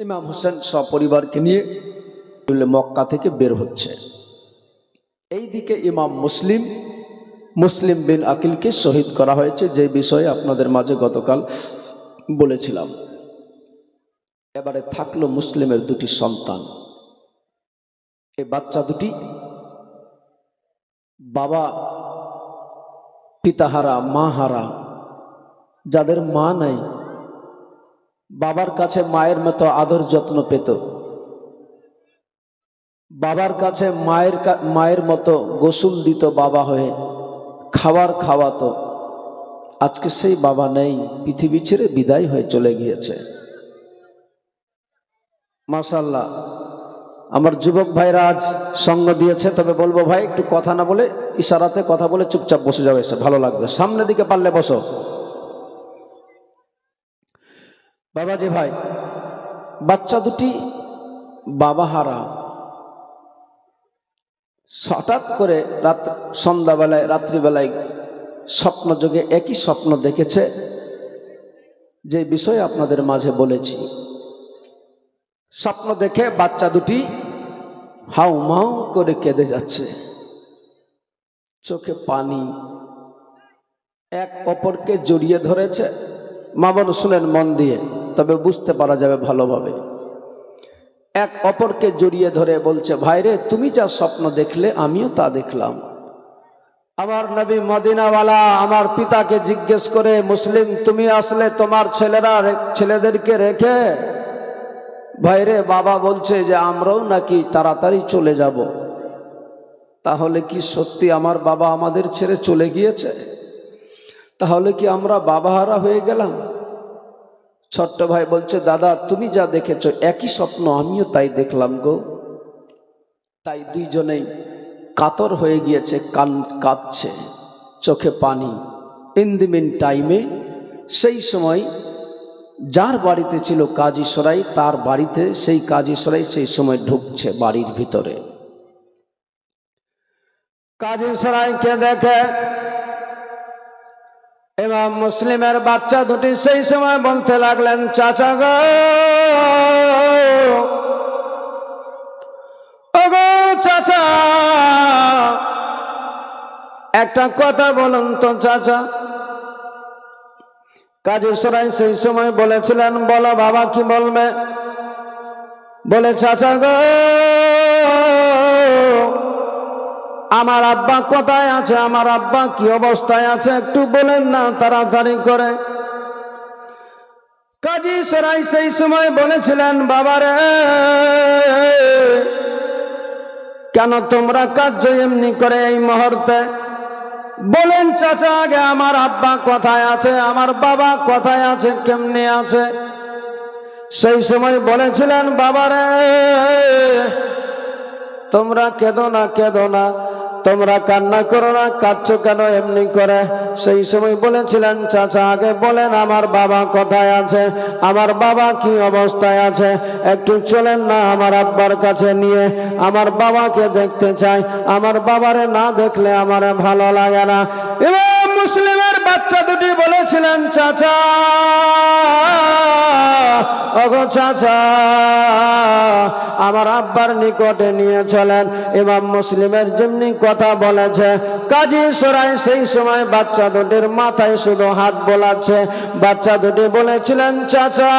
ইমাম হোসেন সপরিবারকে নিয়ে মক্কা থেকে বের হচ্ছে। এইদিকে ইমাম মুসলিম বিন আকিলকে শহীদ করা হয়েছে, যে বিষয়ে আপনাদের মাঝে গতকাল বলেছিলাম। এবারে থাকলো মুসলিমের দুটি সন্তান। এই বাচ্চা দুটি বাবা পিতাহারা, মা হারা, যাদের মা নাই, বাবার কাছে মায়ের মতো আদর যত্ন পেত, বাবার কাছে মায়ের মতো গোসল দিত, বাবা হয়ে খাবার খাওয়াতো। আজকে সেই বাবা নেই, পৃথিবী ছেড়ে বিদায় হয়ে চলে গিয়েছে। মাশাআল্লাহ, আমার যুবক ভাইরা আজ সঙ্গ দিয়েছে। তবে বলবো ভাই, একটু কথা না বলে, ইশারাতে কথা বলে চুপচাপ বসে যাবে, এসে ভালো লাগবে। সামনের দিকে পারলে বসো। বাবাজি ভাই, বাচ্চা দুটি বাবা হারা। হঠাৎ করে সন্ধ্যাবেলায়, রাত্রিবেলায় স্বপ্ন যোগে একই স্বপ্ন দেখেছে, যে বিষয়ে আপনাদের মাঝে বলেছি। স্বপ্ন দেখে বাচ্চা দুটি হাউমাউ করে কেঁদে যাচ্ছে, চোখে পানি, এক অপরকে জড়িয়ে ধরেছে। মা বোন শুনেন মন দিয়ে, তবে বুঝতে পারা যাবে ভালোভাবে। এক অপরকে জড়িয়ে ধরে বলছে, ভাইরে, তুমি যা স্বপ্ন দেখলে আমিও তা দেখলাম। আমার নবী মদিনাওয়ালা আমার পিতাকে জিজ্ঞেস করে, মুসলিম, তুমি আসলে তোমার ছেলেদেরকে রেখে? ভাইরে, বাবা বলছে যে আমরাও নাকি তাড়াতাড়ি চলে যাব। তাহলে কি সত্যি আমার বাবা আমাদের ছেড়ে চলে গিয়েছে? তাহলে কি আমরা বাবাহারা হয়ে গেলাম? ছোট্ট ভাই বলছে, দাদা, তুমি যা দেখেছো একই স্বপ্ন আমিও তাই দেখলাম গো। তাই দুইজনেই কাতর হয়ে গিয়েছে, কাঁদছে, চোখে পানি। ইন দি মিন টাইমে সেই সময় যার বাড়িতে ছিল কাজী সরাই, তার বাড়িতে সেই কাজী সরাই সেই সময় ঢুকছে বাড়ির ভিতরে। কাজী সরাইকে দেখে ইমাম মুসলিমের বাচ্চা দুটি সেই সময় বলতে লাগলেন, চাচা গো, ওগো চাচা, একটা কথা বলুন তো চাচা। কাজী সরাই সেই সময় বলেছিলেন, বলো বাবা, কি বলবে? বলে, চাচা গো, আমার আব্বা কোথায় আছে? আমার আব্বা কি অবস্থায় আছে একটু বলেন না তাড়াতাড়ি করে। কাজী সরাই সেই সময় বলেছিলেন, বাবারে, কেন তোমরা কাঁদছো এমনি করে এই মুহূর্তে? বলেন চাচা, আগে আমার আব্বা কোথায় আছে, আমার বাবা কোথায় আছে, কেমনে আছে? সেই সময় বলেছিলেন, বাবারে, তোমরা কেঁদো না, কেঁদো না, তোমরা কান্না করো না, কাঁদছো কেন এমনি করে? সেই সময় বলেছিলেন, চাচা, আগে বলেন আমার বাবা কোথায় আছে, আমার বাবা কি অবস্থায় আছে, একটু চলেন না আমার আব্বার কাছে নিয়ে, আমার বাবাকে দেখতে চাই, আমার বাবারে না দেখলে আমার ভালো লাগে না। ইমাম মুসলিমের বাচ্চা দুটি বলেছিলেন, চাচা, ওগো চাচা, আমার আব্বার নিকটে নিয়ে চলেন। ইমাম মুসলিমের যেমনি কথা বলেছে, কাজী সরাই সেই সময় বাচ্চা দুটির মাথায় শুধু হাত বোলাচ্ছে। বাচ্চা দুটি বলেছিলেন, চাচা,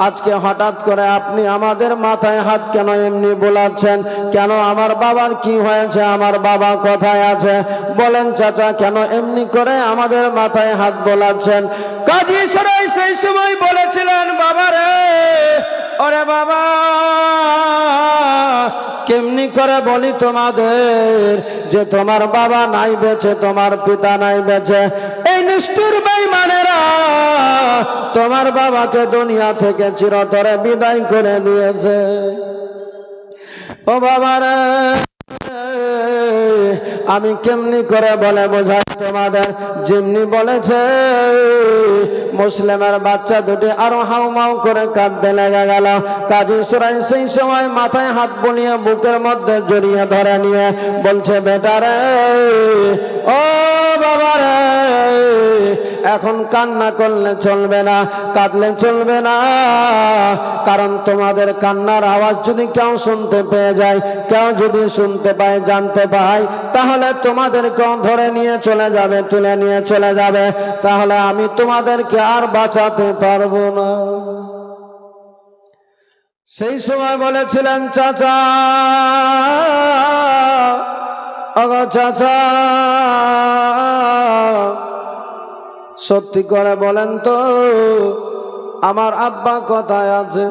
আজকে হঠাৎ করে আপনি আমাদের মাথায় হাত কেন এমনি বোলাচ্ছেন? কেন, আমার বাবার কি হয়েছে, আমার বাবা কোথায় আছে? বলেন চাচা, কেন এমনি করে আমাদের মাথায় হাত বোলাচ্ছেন? কাজী সরাই সেই সময় বলেছিলেন, বাবারে, ওরে বাবা, কেমনি করে বলি তোমাদের যে তোমার বাবা নাই বেঁচে, তোমার পিতা নাই বেঁচে? এই নিষ্ঠুর বেঈমানেরা তোমার বাবাকে দুনিয়া থেকে চিরতরে বিদায় করে দিয়েছে। ও বাবারে, আমি কেমনি করে বলে বোঝাই তোমাদের? যেমনি বলেছে, মুসলিমের বাচ্চা দুটি আরো হাউমাউ করে কাঁদতে লেগে গেল। কাজী সরাই সেই সময় মাথায় হাত বুলিয়ে বুকের মধ্যে জড়িয়ে ধরে নিয়ে বলছে, বেটারে, ও বাবারে, এখন কান্না করলে চলবে না, কাঁদলে চলবে না, কারণ তোমাদের কান্নার আওয়াজ যদি কেউ শুনতে পেয়ে যায়, কেউ যদি শুনতে পায়, জানতে পায়, তাহলে তোমাদেরকেও ধরে নিয়ে চলে যাবে, তুলে নিয়ে চলে যাবে, তাহলে আমি তোমাদেরকে আর বাঁচাতে পারবো না। সেই সময় বলেছিলেন, চাচা, ওগো চাচা, সত্যি করে বলেন তো আমার আব্বা কোথায় আছে?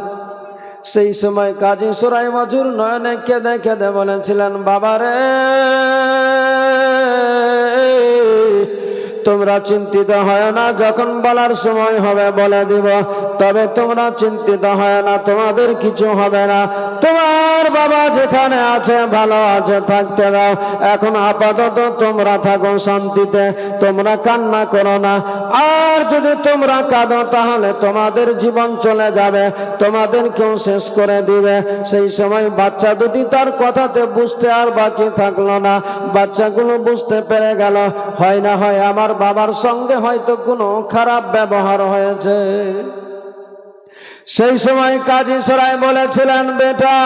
সেই সময় কাজী সুরাই মজুর নয়নে কেঁদে কেঁদে বলেছিলেন, বাবারে, তোমরা চিন্তিত হয় না, যখন বলার সময় হবে বলে দিব, তবে তোমরা চিন্তিত হয় না, তোমাদের কিছু হবে না। তোমার বাবা যেখানে আছে ভালো আছে, থাকতে দাও। এখন আপাতত তোমরা থাকো শান্তিতে, তোমরা কান্না করো না। আর যদি তোমরা কাঁদো তাহলে তোমাদের জীবন চলে যাবে, তোমাদেরকেও শেষ করে দিবে। সেই সময় বাচ্চা দুটি তার কথাতে বুঝতে আর বাকি থাকলো না। বাচ্চাগুলো বুঝতে পেরে গেল, হয় না হয় আমার বাবার সঙ্গে হয়তো কোনো খারাপ ব্যবহার হয়েছে। সেই সময় কাজী সরাই বলেছিলেন, বেটা,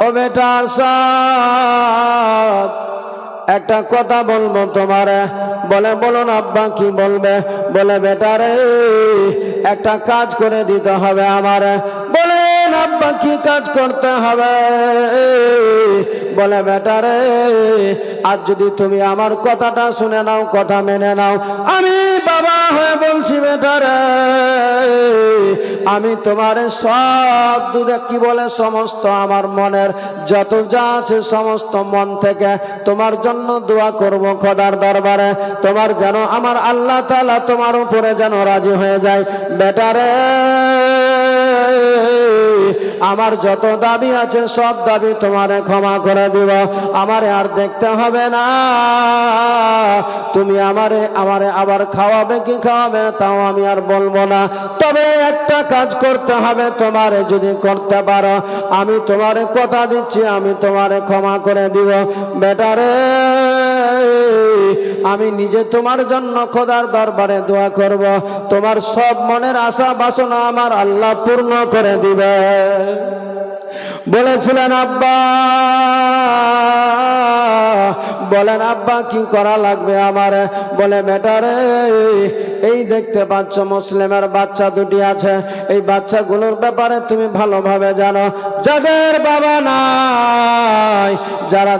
ও বেটা আরশাদ, একটা কথা বলবো তোমারে। বলে, বলুন আব্বা, কি বলবে? বলে, বেটা রে, একটা কাজ করে দিতে হবে আমারে। বলেন আব্বা, কি কাজ করতে হবে? বলে, বেটা রে, আজ যদি তুমি আমার কথাটা শুনে নাও, কথা মেনে নাও, আমি বাবা হয়ে বলছি, বেটা রে, আমি তোমারে সব দুধে কি বলে সমস্ত আমার মনের যত যা আছে সমস্ত মন থেকে তোমার জন্য দোয়া করব খোদার দরবারে, তোমার যেন আমার আল্লাহ তাআলা তোমার উপরে যেন রাজি হয়ে যায়। বেটা রে, আমার যত দাবি আছে সব দাবি তোমারে ক্ষমা করে দিব, আমারে আর দেখতে হবে না। তুমি আমারে আবার খাওয়াবে কি খাওয়াবে তাও আমি আর বলবো না, তবে একটা কাজ করতে হবে, তোমারে যদি করতে পারো আমি তোমারে কথা দিচ্ছি, আমি তোমারে ক্ষমা করে দিব। বেটা রে, আমি নিজে তোমার জন্য খোদার দরবারে দোয়া করব, তোমার সব মনের আশা বাসনা আমার আল্লাহ পূর্ণ করে দিবে। বলেছিলেন আব্বা, বলেন আব্বা, কি করা লাগবে আমার? বলে, বেটা রে, এই দেখতে পাচ্ছ মুসলিমের বাচ্চা দুটি আছে, এই বাচ্চাগুলোর ব্যাপারে তুমি ভালোভাবে জানো। যাদের বাবা নাই,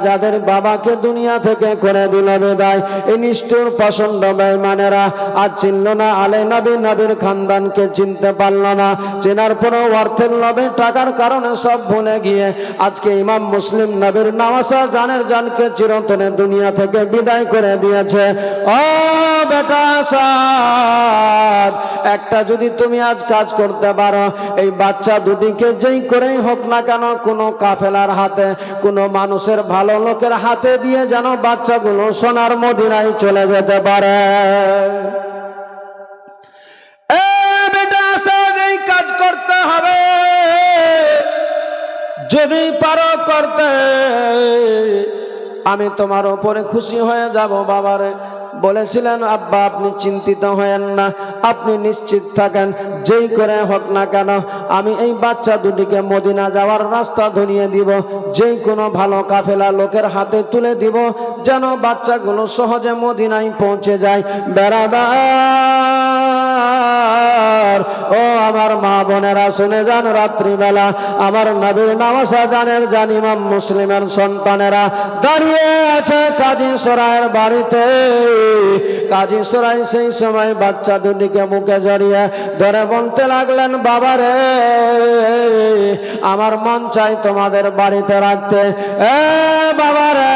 যাদের বাবাকে দুনিয়া থেকে করে দিল বিদায়, এই নিষ্ঠুর পছন্দ বেঈমানেরা আজ চিনল না আলে নবী, নবীর খানদানকে চিনতে পারল না, চেনার পরও অর্থের লোভে টাকার কারণে সব ভুলে গিয়ে আজকে ইমাম মুসলিম নবীর নওয়াসা জানের জানকে চিরতরে দুনিয়া থেকে বিদায় করে দিয়েছে। ও বেটা সাদ, একটা যদি তুমি আজ কাজ করতে পারো, এই বাচ্চা দুটিকে যেই করেই হোক না কেন কোনো কাফেলার হাতে, কোনো মানুষের ভালো লোকের হাতে দিয়ে যেন বাচ্চাগুলো সোনার মদিনায় চলে যেতে পারে। বেটা সাদ, এই কাজ করতে হবে, যদি পারো করতে, আমি তোমার উপরে খুশি হয়ে যাব বাবারে। বলেছিলেন, আব্বা আপনি চিন্তিত হয়েন না, আপনি নিশ্চিত থাকেন, যেই করে হোক না কেন আমি এই বাচ্চা দুটিকে মদিনা যাওয়ার রাস্তা ধরিয়ে দিব, যেই কোনো ভালো কাফেলা লোকের হাতে তুলে দিব, যেন বাচ্চাগুলো সহজে মদিনায় পৌঁছে যায়। বেরাদার, ও আমার মা বোনেরা শুনে যান, রাত্রিবেলা আমার নবীর নওয়াসা জানের জান ইমাম মুসলিমের সন্তানেরা দাঁড়িয়ে আছে কাজী সরাইয়ের বাড়িতে। কাজী সরাই সেই সময় বাচ্চা দুটিকে মুখে জড়িয়ে ধরে বলতে লাগলেন, বাবারে, আমার মন চাই তোমাদের বাড়িতে রাখতে। বাবারে,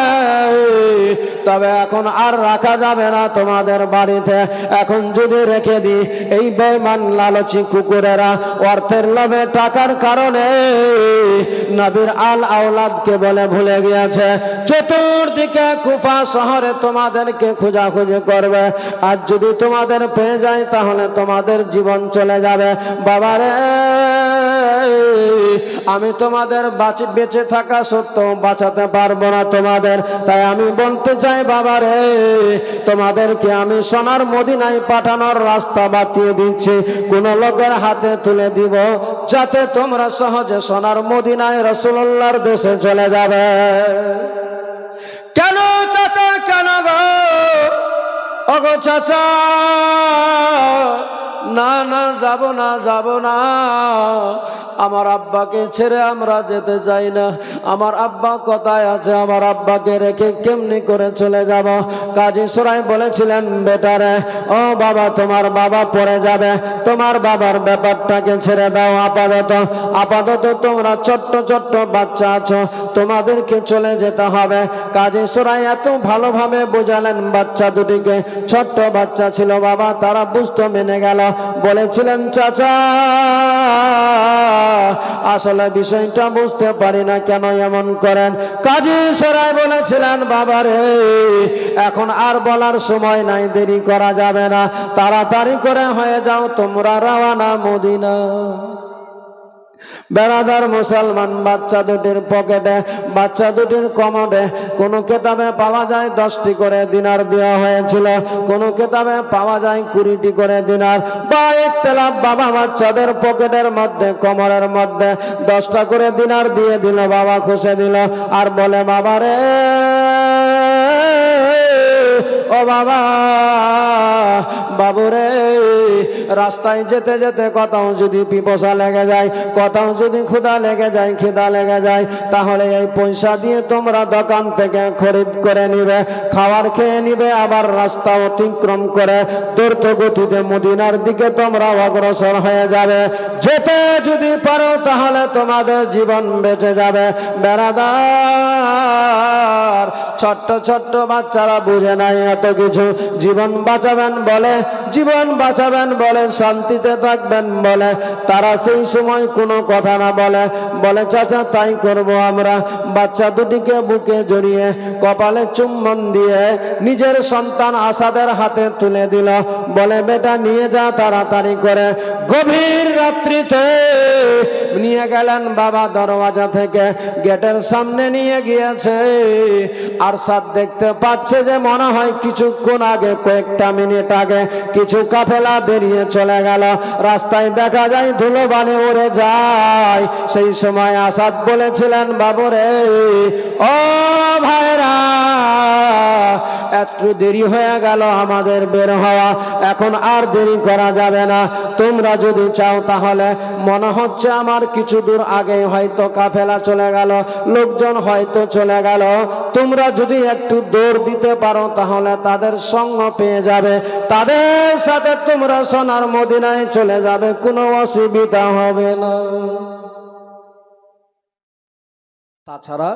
তবে এখন আর রাখা যাবে না তোমাদের বাড়িতে, এখন যদি রেখে দিই এই বেঈমান লালচি কুকুর সুদখোরেরা অর্থের লোভে টাকার কারণে নবীর আল আওলাদকে বলে ভুলে গিয়েছে। চতুর্দিকে কুফা শহরে তোমাদেরকে খোঁজাখুঁজি করবে, আর যদি তোমাদের পেয়ে যায় তাহলে তোমাদের জীবন চলে যাবে। বাবারে, আমি তোমাদের বেঁচে থাকা সত্ত্বেও বাঁচাতে পারবো না তোমাদের। তাই আমি বলতে চাই বাবারে, তোমাদেরকে আমি সোনার মদিনায় পাঠানোর রাস্তা বাতিয়ে দিচ্ছি, কোন লোকের হাতে তুলে দিব, যাতে তোমরা সহজে সোনার মদিনায় রাসূলুল্লাহর দেশে চলে যাবে। কেন চাচা, কেন গো? ওগো চাচা, না না, যাব না, যাব না। আমার আব্বাকে ছেড়ে আমরা যেতে চাই না। আমার আব্বা কোথায় আছে? আমার আব্বাকে রেখে কেমনি করে চলে যাব? কাজী সুরাই বলেছিলেন, বেটারে, ও বাবা, তোমার বাবা পড়ে যাবে, তোমার বাবার ব্যাপারটাকে ছেড়ে দাও আপাতত। আপাতত তোমরা ছোট্ট ছোট্ট বাচ্চা আছো, তোমাদেরকে চলে যেতে হবে। কাজী সুরাই এত ভালোভাবে বোঝালেন বাচ্চা দুটিকে, ছোট্ট বাচ্চা ছিল বাবা, তারা বুঝতে মেনে গেল। বলেছিলেন, চাচা, আসলে বিষয়টা বুঝতে পারি না, কেন এমন করেন? কাজী সরাই বলেছিলেন, বাবারে, এখন আর বলার সময় নাই, দেরি করা যাবে না, তাড়াতাড়ি করে হয়ে যাও তোমরা রওনা মদিনা। বেরাদার মুসলমান, বাচ্চা দুটির পকেটে, বাচ্চা দুটির কমোডে কোন কেতাবে পাওয়া যায় 10টি করে দিনার দেওয়া হয়েছিল, কোন কেতাবে পাওয়া যায় 20টি করে দিনার। বা ইখতিলাফ, বাবা বাচ্চাদের পকেটের মধ্যে, কমরের মধ্যে 10টা করে দিনার দিয়ে দিল, বাবা খুশি দিল, আর বলে, বাবারে, ও বাবা, বাবুরে, রাস্তায় যেতে যেতে কোথাও যদি পিপাসা লেগে যায়, কোথাও যদি ক্ষুধা লেগে যায়, খিদা লেগে যায়, তাহলে এই পয়সা দিয়ে তোমরা দোকান থেকে খরিদ করে নিবে, খাবার খেয়ে নিবে, আবার রাস্তা অতিক্রম করে দ্রুত গতিতে মদিনার দিকে তোমরা অগ্রসর হয়ে যাবে। যেতে যদি পারো তাহলে তোমাদের জীবন বেঁচে যাবে। বেরাদার, ছোট্ট ছোট্ট বাচ্চারা বুঝে নাই এত কিছু। জীবন বাঁচাবেন বলে, জীবন বাঁচাবেন বলে, শান্তিতে থাকবেন বলে, তারা সেই সময় কোনো কথা না বলে, বলে, চাচা তাই করব আমরা। বাচ্চা দুটিকে বুকে জড়িয়ে কপালে চুম্বন দিয়ে নিজের সন্তান আসাদের হাতে তুলে দিল, বলে, বেটা নিয়ে যা তাড়াতাড়ি করে। গভীর রাত্রিতে নিয়ে গেলেন বাবা, দরওয়াজা থেকে গেটের সামনে নিয়ে গিয়েছে। আর সাদ দেখতে পাচ্ছে যে মনে হয় কিছুক্ষণ আগে, কয়েকটা মিনিট আগে কিছু কাফেলা বেরিয়ে চলে গেল। রাস্তায় দেখা যায় ধুলোবালি উড়ে যায়। সেই সময় আসাদ বলেছিলেন, বাবুরে, ও ভাইরা, একটু দেরি হয়ে গেল আমাদের বের হওয়া, এখন আর দেরি করা যাবে না। তোমরা যদি চাও তাহলে, মনে হচ্ছে আমার কিছু দূর আগে হয়তো কাফেলা চলে গেল, লোকজন হয়তো চলে গেল, তোমরা যদি একটু দৌড় দিতে পারো তাহলে তাদের সঙ্গ পেয়ে যাবে, তাদের সাথে তোমরা সোনার মদিনায় চলে যাবে, কোনো অসুবিধা হবে না। তাছাড়া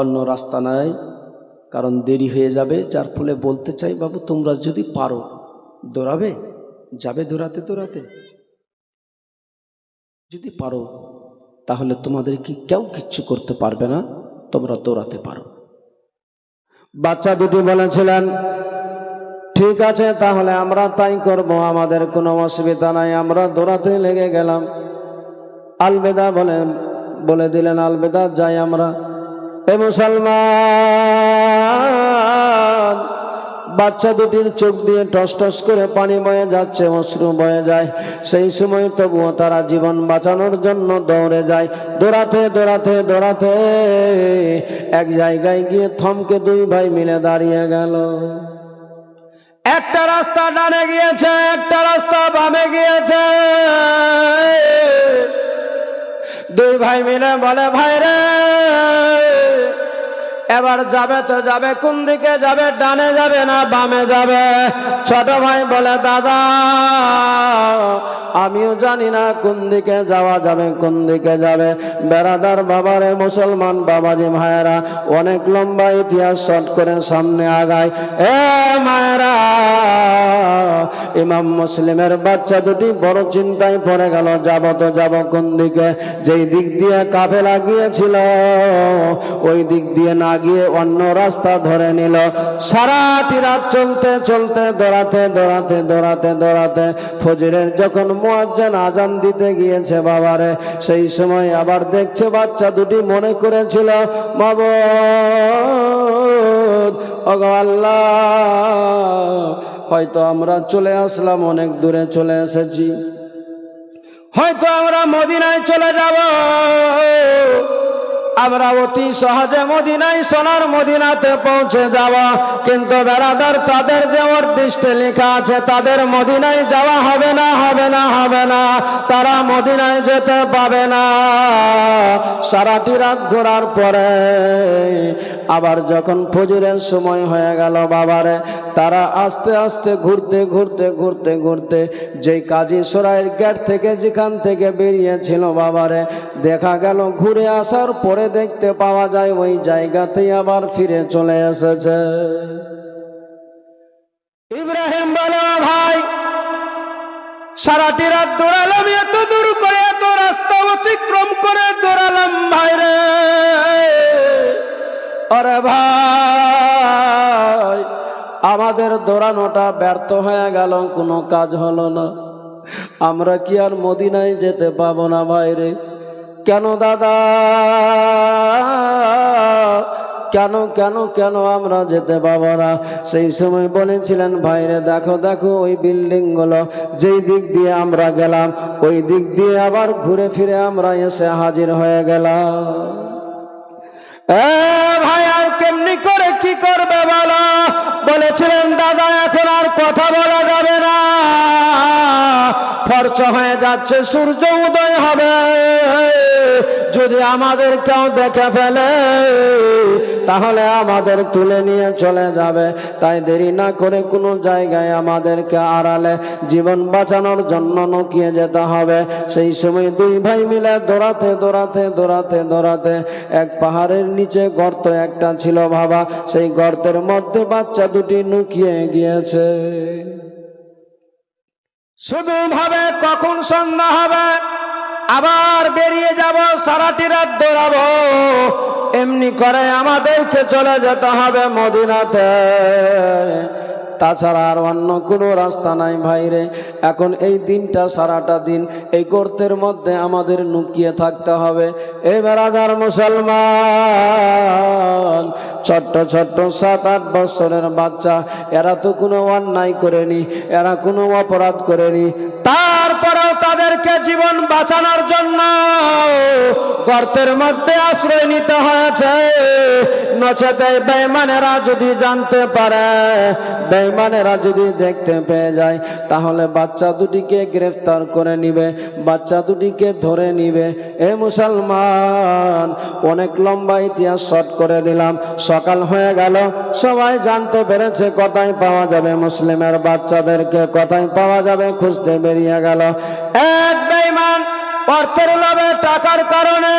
অন্য রাস্তা নাই, কারণ দেরি হয়ে যাবে। যার ফলে বলতে চাই, বাবু, তোমরা যদি পারো দৌড়াবে, যাবে দৌড়াতে দৌড়াতে, যদি পারো তাহলে তোমাদের কি কেউ কিচ্ছু করতে পারবে না, তোমরা দৌড়াতে পারো। বাচ্চা দুটি বলেছিলেন, ঠিক আছে, তাহলে আমরা তাই করব, আমাদের কোনো অসুবিধা নাই। আমরা দৌড়াতে লেগে গেলাম। আলবেদা বলে দিলেন, আলবেদা, যাই আমরা। এ মুসলমান, বাচ্চা দুটির চোখ দিয়ে টস টস করে পানি বয়ে যাচ্ছে, অশ্রু বয়ে যায়। সেই সময় তবুও তারা জীবন বাঁচানোর জন্য দৌড়ে যায়। দৌড়াতে দৌড়াতে দৌড়াতে এক জায়গায় গিয়ে থমকে দুই ভাই মিলে দাঁড়িয়ে গেল। একটা রাস্তা ডানে গিয়েছে, একটা রাস্তা বামে গিয়েছে। দুই ভাই মিলে বলে, ভাই রে, এবার যাবে তো যাবে, কোন দিকে যাবে? ডানে যাবে না বামে যাবে? ছোট ভাই বলে, দাদা, আমিও জানি না কোন দিকে যাওয়া যাবে, কোন দিকে যাবে। বেরাদার বাবারে, মুসলমান বাবাজি ভাইয়েরা, অনেক লম্বা ইতিহাস শর্ট করে সামনে আগায়। এ মায়েরা, ইমাম মুসলিমের বাচ্চা দুটি বড় চিন্তায় পড়ে গেল, যাব তো যাব কোন দিকে? যেই দিক দিয়ে কাফেলা গিয়েছিল ওই দিক দিয়ে না গিয়ে অন্য রাস্তা ধরে নিল। সারাটি রাত চলতে চলতে, দৌড়াতে দৌড়াতে দৌড়াতে দৌড়াতে ফজরের যখন মুয়াজ্জিন আজান দিতে গিয়েছে বাবারে, সেই সময় আবার দেখছে বাচ্চা দুটি মনে করেছিল, মাবুদ ওগো আল্লাহ, হয়তো আমরা চলে আসলাম, অনেক দূরে চলে এসেছি, হয়তো আমরা মদিনায় চলে যাব, আমরা অতি সহজে মদিনায়, সোনার মদিনাতে পৌঁছে যাব। কিন্তু বেরাদার, তাদের যে উদ্দেশ্যে লেখা আছে তাদের মদিনায় যাওয়া হবে না, হবে না, হবে না, তারা মদিনায় যেতে পাবে না। সারাটি রাত ঘোরার পরে আবার যখন ফজরের সময় হয়ে গেল বাবারে, তারা আস্তে আস্তে ঘুরতে ঘুরতে ঘুরতে ঘুরতে যেই কাজী সরাইয়ের গেট থেকে, যেখান থেকে বেরিয়েছিল বাবারে, দেখা গেল ঘুরে আসার পরে দেখতে পাওয়া যায় ওই জায়গাতেই আবার ফিরে চলে এসেছে। ইব্রাহিম বলো, ভাই সারাটি রাত দৌড়ালাম, এত দূর করে, এত রাস্তা অতিক্রম করে দৌড়ালাম ভাই রে। আরে ভাই, আমাদের দৌড়ানোটা ব্যর্থ হয়ে গেল, কোনো কাজ হলো না, আমরা কি আর মদিনায় যেতে পাবো না ভাই রে? কেন দাদা, কেন কেন কেন আমরা যেতে পাবো না? সেই সময় বলেছিলেন, ভাইরে দেখো দেখো ওই বিল্ডিং গুলো, যেই দিক দিয়ে আমরা গেলাম ওই দিক দিয়ে আবার ঘুরে ফিরে আমরা এসে হাজির হয়ে গেলাম। ভাই, আর কেমনি করে কি করবে বলো? বলেছিলেন, দাদা এখন আর কথা বলা যাবে না, ফরচা হয়ে যাচ্ছে, সূর্য উদয় হবে, যদি আমাদের কেউ দেখে ফেলে তাহলে আমাদের তুলে নিয়ে চলে যাবে। তাই দেরি না করে কোনো জায়গায় আমাদেরকে আড়ালে জীবন বাঁচানোর জন্য লুকিয়ে যেতে হবে। সেই সময় দুই ভাই মিলে দৌড়াতে দৌড়াতে দৌড়াতে দৌড়াতে এক পাহাড়ের নিচে গর্ত একটা ছিল বাবা, সেই গর্তের মধ্যে বাচ্চা দুটি লুকিয়ে গিয়েছে। শুধু ভাবে কখন সন্ধ্যা হবে, আবার বেরিয়ে যাব, সারাটি রাত দৌড়াবো, এমনি করে আমাদেরকে চলে যেতে হবে মদিনাতে, তাছাড়া আর অন্য কোনো রাস্তা নাই ভাইরে। এখন এই দিনটা, সারাটা দিন এই গর্তের মধ্যে আমাদের লুকিয়ে থাকতে হবে। এবার আদার মুসলমান, ছোট্ট ছোট্ট 7-8 বছরের বাচ্চা, এরা তো কোনো অন্যায় করেনি, এরা কোনো অপরাধ করেনি, তারপরেও তাদেরকে জীবন বাঁচানোর জন্য গর্তের মধ্যে আশ্রয় নিতে হয়েছে। নচেতে বেঈমানেরা যদি জানতে পারে, বেঈমানেরা যদি দেখতে পেয়ে যায়, তাহলে বাচ্চা দুটিকে গ্রেফতার করে নিবে, বাচ্চা দুটিকে ধরে নিবে। এ মুসলমান, অনেক লম্বা ইতিহাস শর্ট করে দিলাম। সকাল হয়ে গেল, সবাই জানতে পেরেছে কোথায় পাওয়া যাবে মুসলিমের বাচ্চাদেরকে, কোথায় পাওয়া যাবে খুঁজতে বেরিয়ে গেল। এক বেঈমান অর্থের লোভে, টাকার কারণে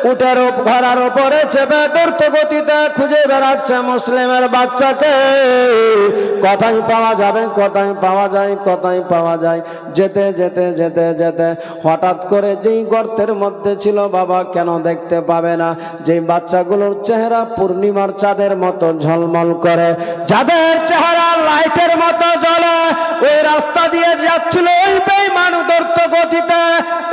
উটের ঘোড়ার উপরে চেপে দ্রুত গতিতে খুঁজে বেড়াচ্ছে মুসলিমের বাচ্চাকে, কোথায় পাওয়া যাবে, কোথায় পাওয়া যায়, কোথায় পাওয়া যায়। যেতে যেতে যেতে যেতে হঠাৎ করে যেই গর্তের মধ্যে ছিল বাবা, কেন দেখতে পাবে না, যেই বাচ্চাগুলোর চেহারা পূর্ণিমার চাঁদের মতো ঝলমল করে, যাদের চেহারা লাইটের মতো জ্বলে, ওই রাস্তা দিয়ে যাচ্ছিল ওই বেঈমান দ্রুত গতিতে।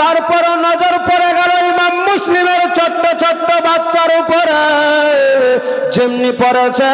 তারপরও নজর পড়ে গেল ইমাম মুসলিমের ছোট্ট ছোট্ট বাচ্চার উপরে, যেমনি পড়েছে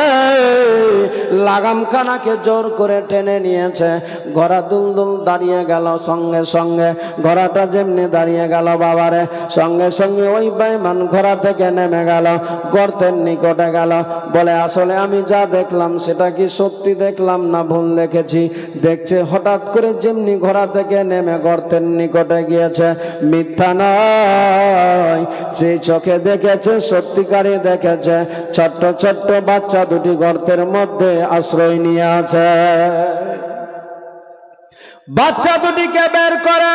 লাগাম খানাকে জোর করে টেনে নিয়েছে, ঘোড়া দুলদুল দাঁড়িয়ে গেল। সঙ্গে সঙ্গে ঘোড়াটা যেমনি দাঁড়িয়ে গেল বাবারে, সঙ্গে সঙ্গে ওই বেঈমান ঘোড়া থেকে নেমে গেল, গর্তের নিকটে গেল। বলে, আসলে আমি যা দেখলাম সেটা কি সত্যি দেখলাম না ভুল দেখেছি? দেখছে হঠাৎ করে যেমনি ঘোড়া থেকে নেমে গর্তের নিকটে গিয়েছে, মিথ্যা নয়, যে চোখে দেখেছে সত্যিকারই দেখেছে, ছোট্ট ছোট্ট বাচ্চা দুটি গর্তের মধ্যে আশ্রয় নিয়ে আছে। বাচ্চা দুটিকে বের করে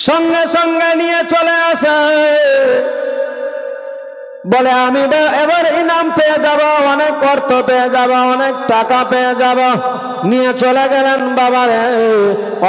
সঙ্গে সঙ্গে নিয়ে চলে আসে, বলে আমি এবার ইনাম পেয়ে যাব, অনেক অর্থ পেয়ে যাব, অনেক টাকা পেয়ে যাব। নিয়ে চলে গেলেন বাবারে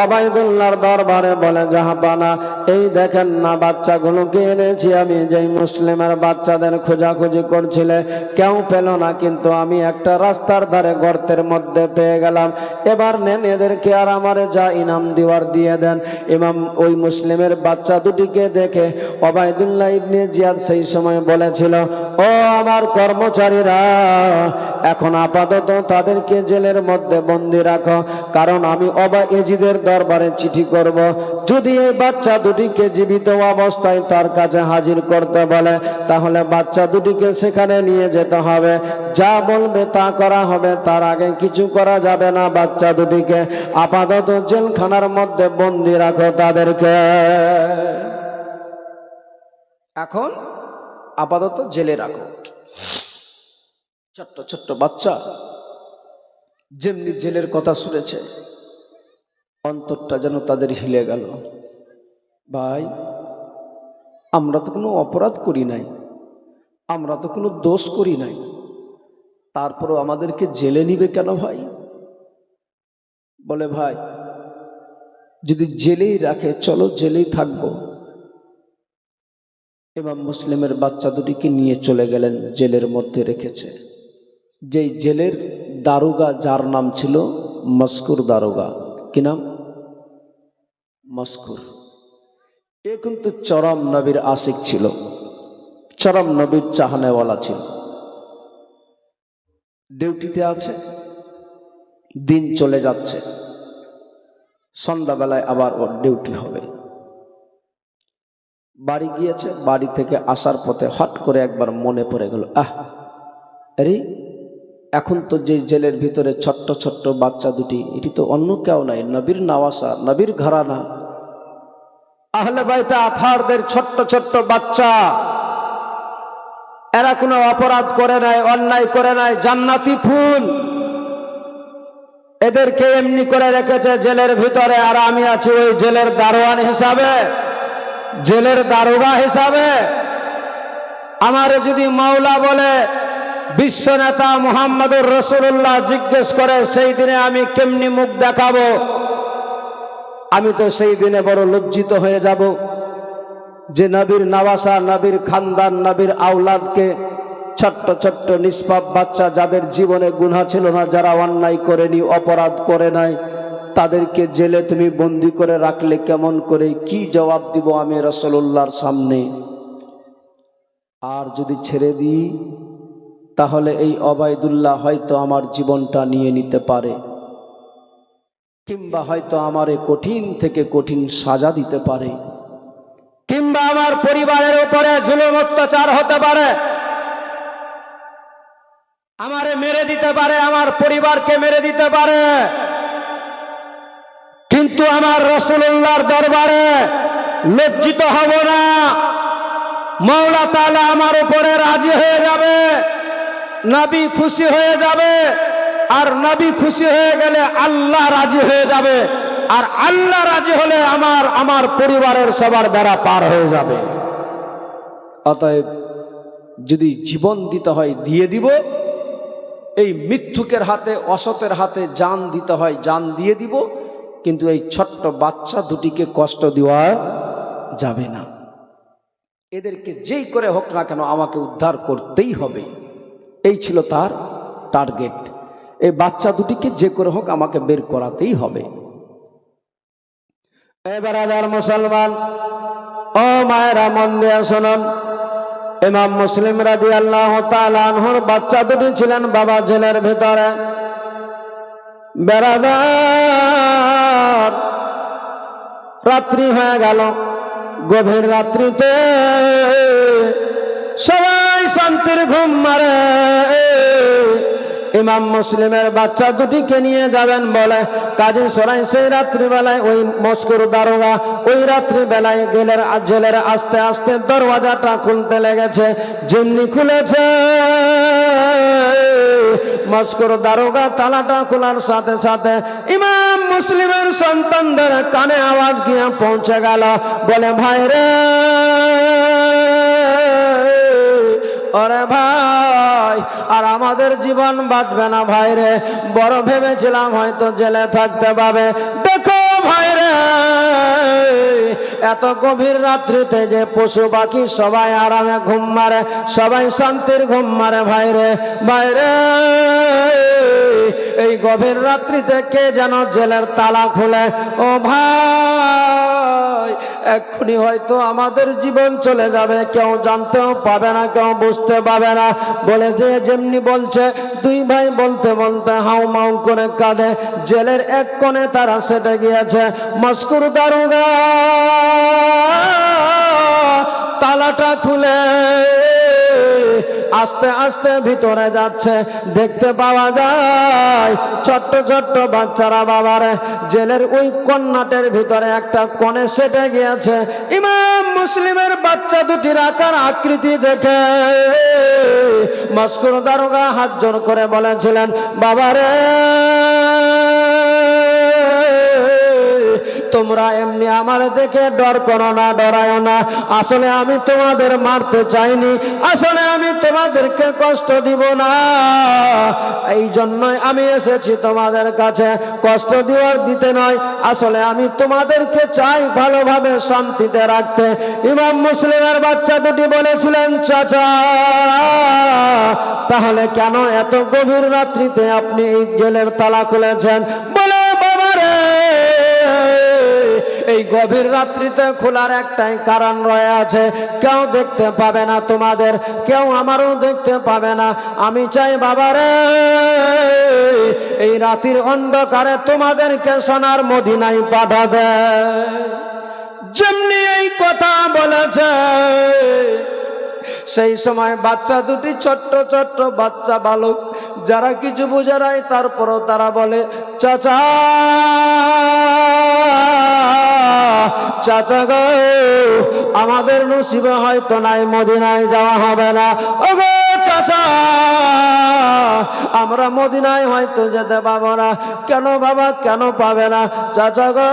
ওবাইদুল্লাহর দরবারে, বলে জাহাপানা এই দেখেন না বাচ্চাগুলোকে এনেছি আমি, যেই মুসলিমের বাচ্চাদের খোঁজাখুঁজি করছিলে কেউ পেল না, কিন্তু আমি একটা রাস্তার ধারে গর্তের মধ্যে পেয়ে গেলাম। এবার নেন এদেরকে আর আমারে যা ইনাম দেওয়ার দিয়ে দেন। ইমাম ওই মুসলিমের বাচ্চা দুটিকে দেখে ওবাইদুল্লাহ ইবনে জিয়াদ সেই সময় বলেছিল, ও আমার কর্মচারীরা, এখন আপাতত তাদেরকে জেলের মধ্যে বন্দি রাখো, কারণ আমি এজিদের দরবারে চিঠি করব। যদি এই বাচ্চা দুটিকে জীবিত অবস্থায় তার কাছে হাজির করতে বলে, তাহলে বাচ্চা দুটিকে সেখানে নিয়ে যেতে হবে, যা বলবে তা করা হবে, তার আগে কিছু করা যাবে না। বাচ্চা দুটিকে আপাতত জেলখানার মধ্যে বন্দি রাখো তাদেরকে। এখন আপাতত জেলে রাখো। ছোট্ট ছোট্ট বাচ্চা যেমনি জেলের কথা শুনেছে অন্তরটা যেন তাদের হিলে গেল। ভাই, আমরা তো কোনো অপরাধ করি নাই, আমরা তো কোনো দোষ করি নাই, তারপরও আমাদেরকে জেলে নিবে কেন ভাই? বলে ভাই যদি জেলেই রাখে চলো জেলেই থাকবো। ইমাম মুসলিমের বাচ্চা দুটিকে নিয়ে চলে গেলেন, জেলের মধ্যে রেখেছে। যেই জেলের দারোগা, যার নাম ছিল মস্কুর দারোগা। কি নাম? মস্কুর। এ কিন্তু চরম নবীর আশিক ছিল, চরম নবীর চাহনেওয়ালা ছিল। ডিউটিতে আছে, দিন চলে যাচ্ছে, সন্ধ্যাবেলায় আবার ওর ডিউটি হবে। বাড়ি গিয়েছে, বাড়ি থেকে আসার পথে হট করে একবার মনে পড়ে গেল, আরে এখন তো যে জেলের ভিতরে ছোট্ট ছোট্ট বাচ্চা দুটি, এটি তো অন্য কেউ নাই, নবীর নওয়াসা, নবীর ঘরানা, আহলে বাইতে আথারদের ছোট্ট ছোট্ট বাচ্চা। এরা কোনো অপরাধ করে নাই, অন্যায় করে নাই, জান্নাতি ফুল। এদেরকে এমনি করে রেখেছে জেলের ভিতরে, আর আমি আছি ওই জেলের দারোয়ান হিসাবে, জেলের দারোগা হিসাবে। আমারে যদি মাওলা বলে, বিশ্ব নেতা মুহাম্মদুর রাসূলুল্লাহ জিজ্ঞেস করে, সেই দিনে আমি কেমনি মুখ দেখাবো? আমি তো সেই দিনে বড় লজ্জিত হয়ে যাব যে নবীর নওয়াসা, নবীর খানদান, নবীর আওলাদকে, ছোট্ট ছোট্ট নিষ্পাপ বাচ্চা যাদের জীবনে গুনাহ ছিল না, যারা অন্যায় করেনি, অপরাধ করে নাই, তাদেরকে জেলে তুমি বন্দি করে রাখলে কেমন করে? কি জবাব দিব আমি রাসূলুল্লাহর সামনে? আর যদি ছেড়ে দিই তাহলে এই ওবাইদুল্লাহ হয়তো আমার জীবনটা নিয়ে নিতে পারে, কিংবা হয়তো আমারে কঠিন থেকে কঠিন সাজা দিতে পারে, কিংবা আমার পরিবারের উপরে জুলুম অত্যাচার হতে পারে, আমারে মেরে দিতে পারে, আমার পরিবারকে মেরে দিতে পারে। কিন্তু আমার রাসূলুল্লাহর দরবারে লজ্জিত হব না। মাওলা তাআলা আমার উপরে রাজি হয়ে যাবে, নবী খুশি হয়ে যাবে, আর নবী খুশি হয়ে গেলে আল্লাহ রাজি হয়ে যাবে, আর আল্লাহ রাজি হলে আমার পরিবারের সবার বেড়া পার হয়ে যাবে। অতএব যদি জীবন দিতে হয় দিয়ে দিব, এই মিথ্যুকের হাতে, অসতের হাতে জান দিতে হয় জান দিয়ে দিব, কিন্তু এই ছোট্ট বাচ্চা দুটিকে কষ্ট দেওয়া যাবে না। এদেরকে যেই করে হোক না কেন আমাকে উদ্ধার করতেই হবে, এই ছিল তার টার্গেট। এই বাচ্চা দুটিকে যে করে হোক আমাকে বের করাতেই হবে। এবার হাজার মুসলমান, ও মায়েরা মন দিয়ে শুনুন, ইমাম মুসলিম রাদিয়াল্লাহু তাআলা আনহুর বাচ্চা দুটি ছিলেন বাবা জেলের ভিতরে। বেরাদার, রাত্রি হয়ে গেল, গভীর রাত্রিতে সবাই শান্তির ঘুম মারে। ইমাম মুসলিমের বাচ্চা দুটিকে নিয়ে যাবেন বলে কাজী সরাই সেই রাত্রিবেলায় ওই মস্কুর দারোগা ওই রাত্রিবেলায় জেলের আস্তে আস্তে দরওয়াজাটা খুলতে লেগেছে। যেমনি খুলেছে মস্কুর দারোগা তালাটা খোলার সাথে সাথে ইমাম মুসলিমের সন্তানদের কানে আওয়াজ গিয়ে পৌঁছে গেল, বলে ভাই রে, ওরে ভাই, আর আমাদের জীবন বাঁচবে না ভাই রে, বড় ভেবেছিলাম হয়তো জেলে থাকতে পাবে। দেখো ভাই রে, এত গভীর রাত্রিতে যে পশু পাখি সবাই আরামে ঘুম মারে, সবাই শান্তির ঘুম মারে ভাই রে, ভাই রে, এই গভীর রাত্রিতে কে যেন জেলের তালা খুলে। ও ভাই, এক্ষুনি হয়তো আমাদের জীবন চলে যাবে, কেউ জানতেও পাবে না, কেউ বুঝতে পাবে না। বলে দিয়ে যেমনি বলছে, দুই ভাই বলতে বলতে হাউ মাউ করে কাঁদে। জেলের এক কোণে তারা সেটে গিয়েছে। মস্কুর দারোগা তালাটা খুলে আস্তে আস্তে ভিতরে যাচ্ছে। দেখতে পাওয়া যায় ছোট্ট ছোট্ট বাচ্চারা বাবারে জেলের ওই কন্নাটের ভিতরে একটা কোণে সেটে গিয়েছে। ইমাম মুসলিমের বাচ্চা দুটির আকার আকৃতি দেখে মস্কুর দারোগা হাত জোর করে বলেছিলেন, বাবারে, তোমরা এমনি আমার দেখে ডর করো না, ডরায় না। আসলে আমি তোমাদের মারতে চাইনি, আসলে আমি তোমাদেরকে কষ্ট দিব না, এই জন্যই আমি এসেছি তোমাদের কাছে, কষ্ট দেওয়ার দিতে নয়। আসলে আমি তোমাদেরকে চাই ভালোভাবে শান্তিতে রাখতে। ইমাম মুসলিমের বাচ্চা দুটি বলেছিলেন, চাচা, তাহলে কেন এত গভীর রাত্রিতে আপনি এই জেলের তালা খুলেছেন? বলে, বাবারে, এই গভীর রাত্রিতে খোলার একটাই কারণ রয়ে আছে, কেউ দেখতে পাবে না তোমাদের, কেউ আমারও দেখতে পাবে না। আমি চাই বাবারে, এই রাতের অন্ধকারে তোমাদেরকে সোনার মদিনায় পাঠাবে। যেমনি এই কথা বলেছে, সেই সময় বাচ্চা দুটি ছোট্ট ছোট্ট বাচ্চা বালক, যারা কিছু বুঝে নাই, তারপরও তারা বলে, চাচা, চাচা গো, আমাদের নসিবে হয়তো নাই, মদিনায় যাওয়া হবে না। ও গো চাচা, আমরা মদিনায় হয়তো যেতে পাবো না। কেন বাবা, কেন পাবে না? চাচা গো,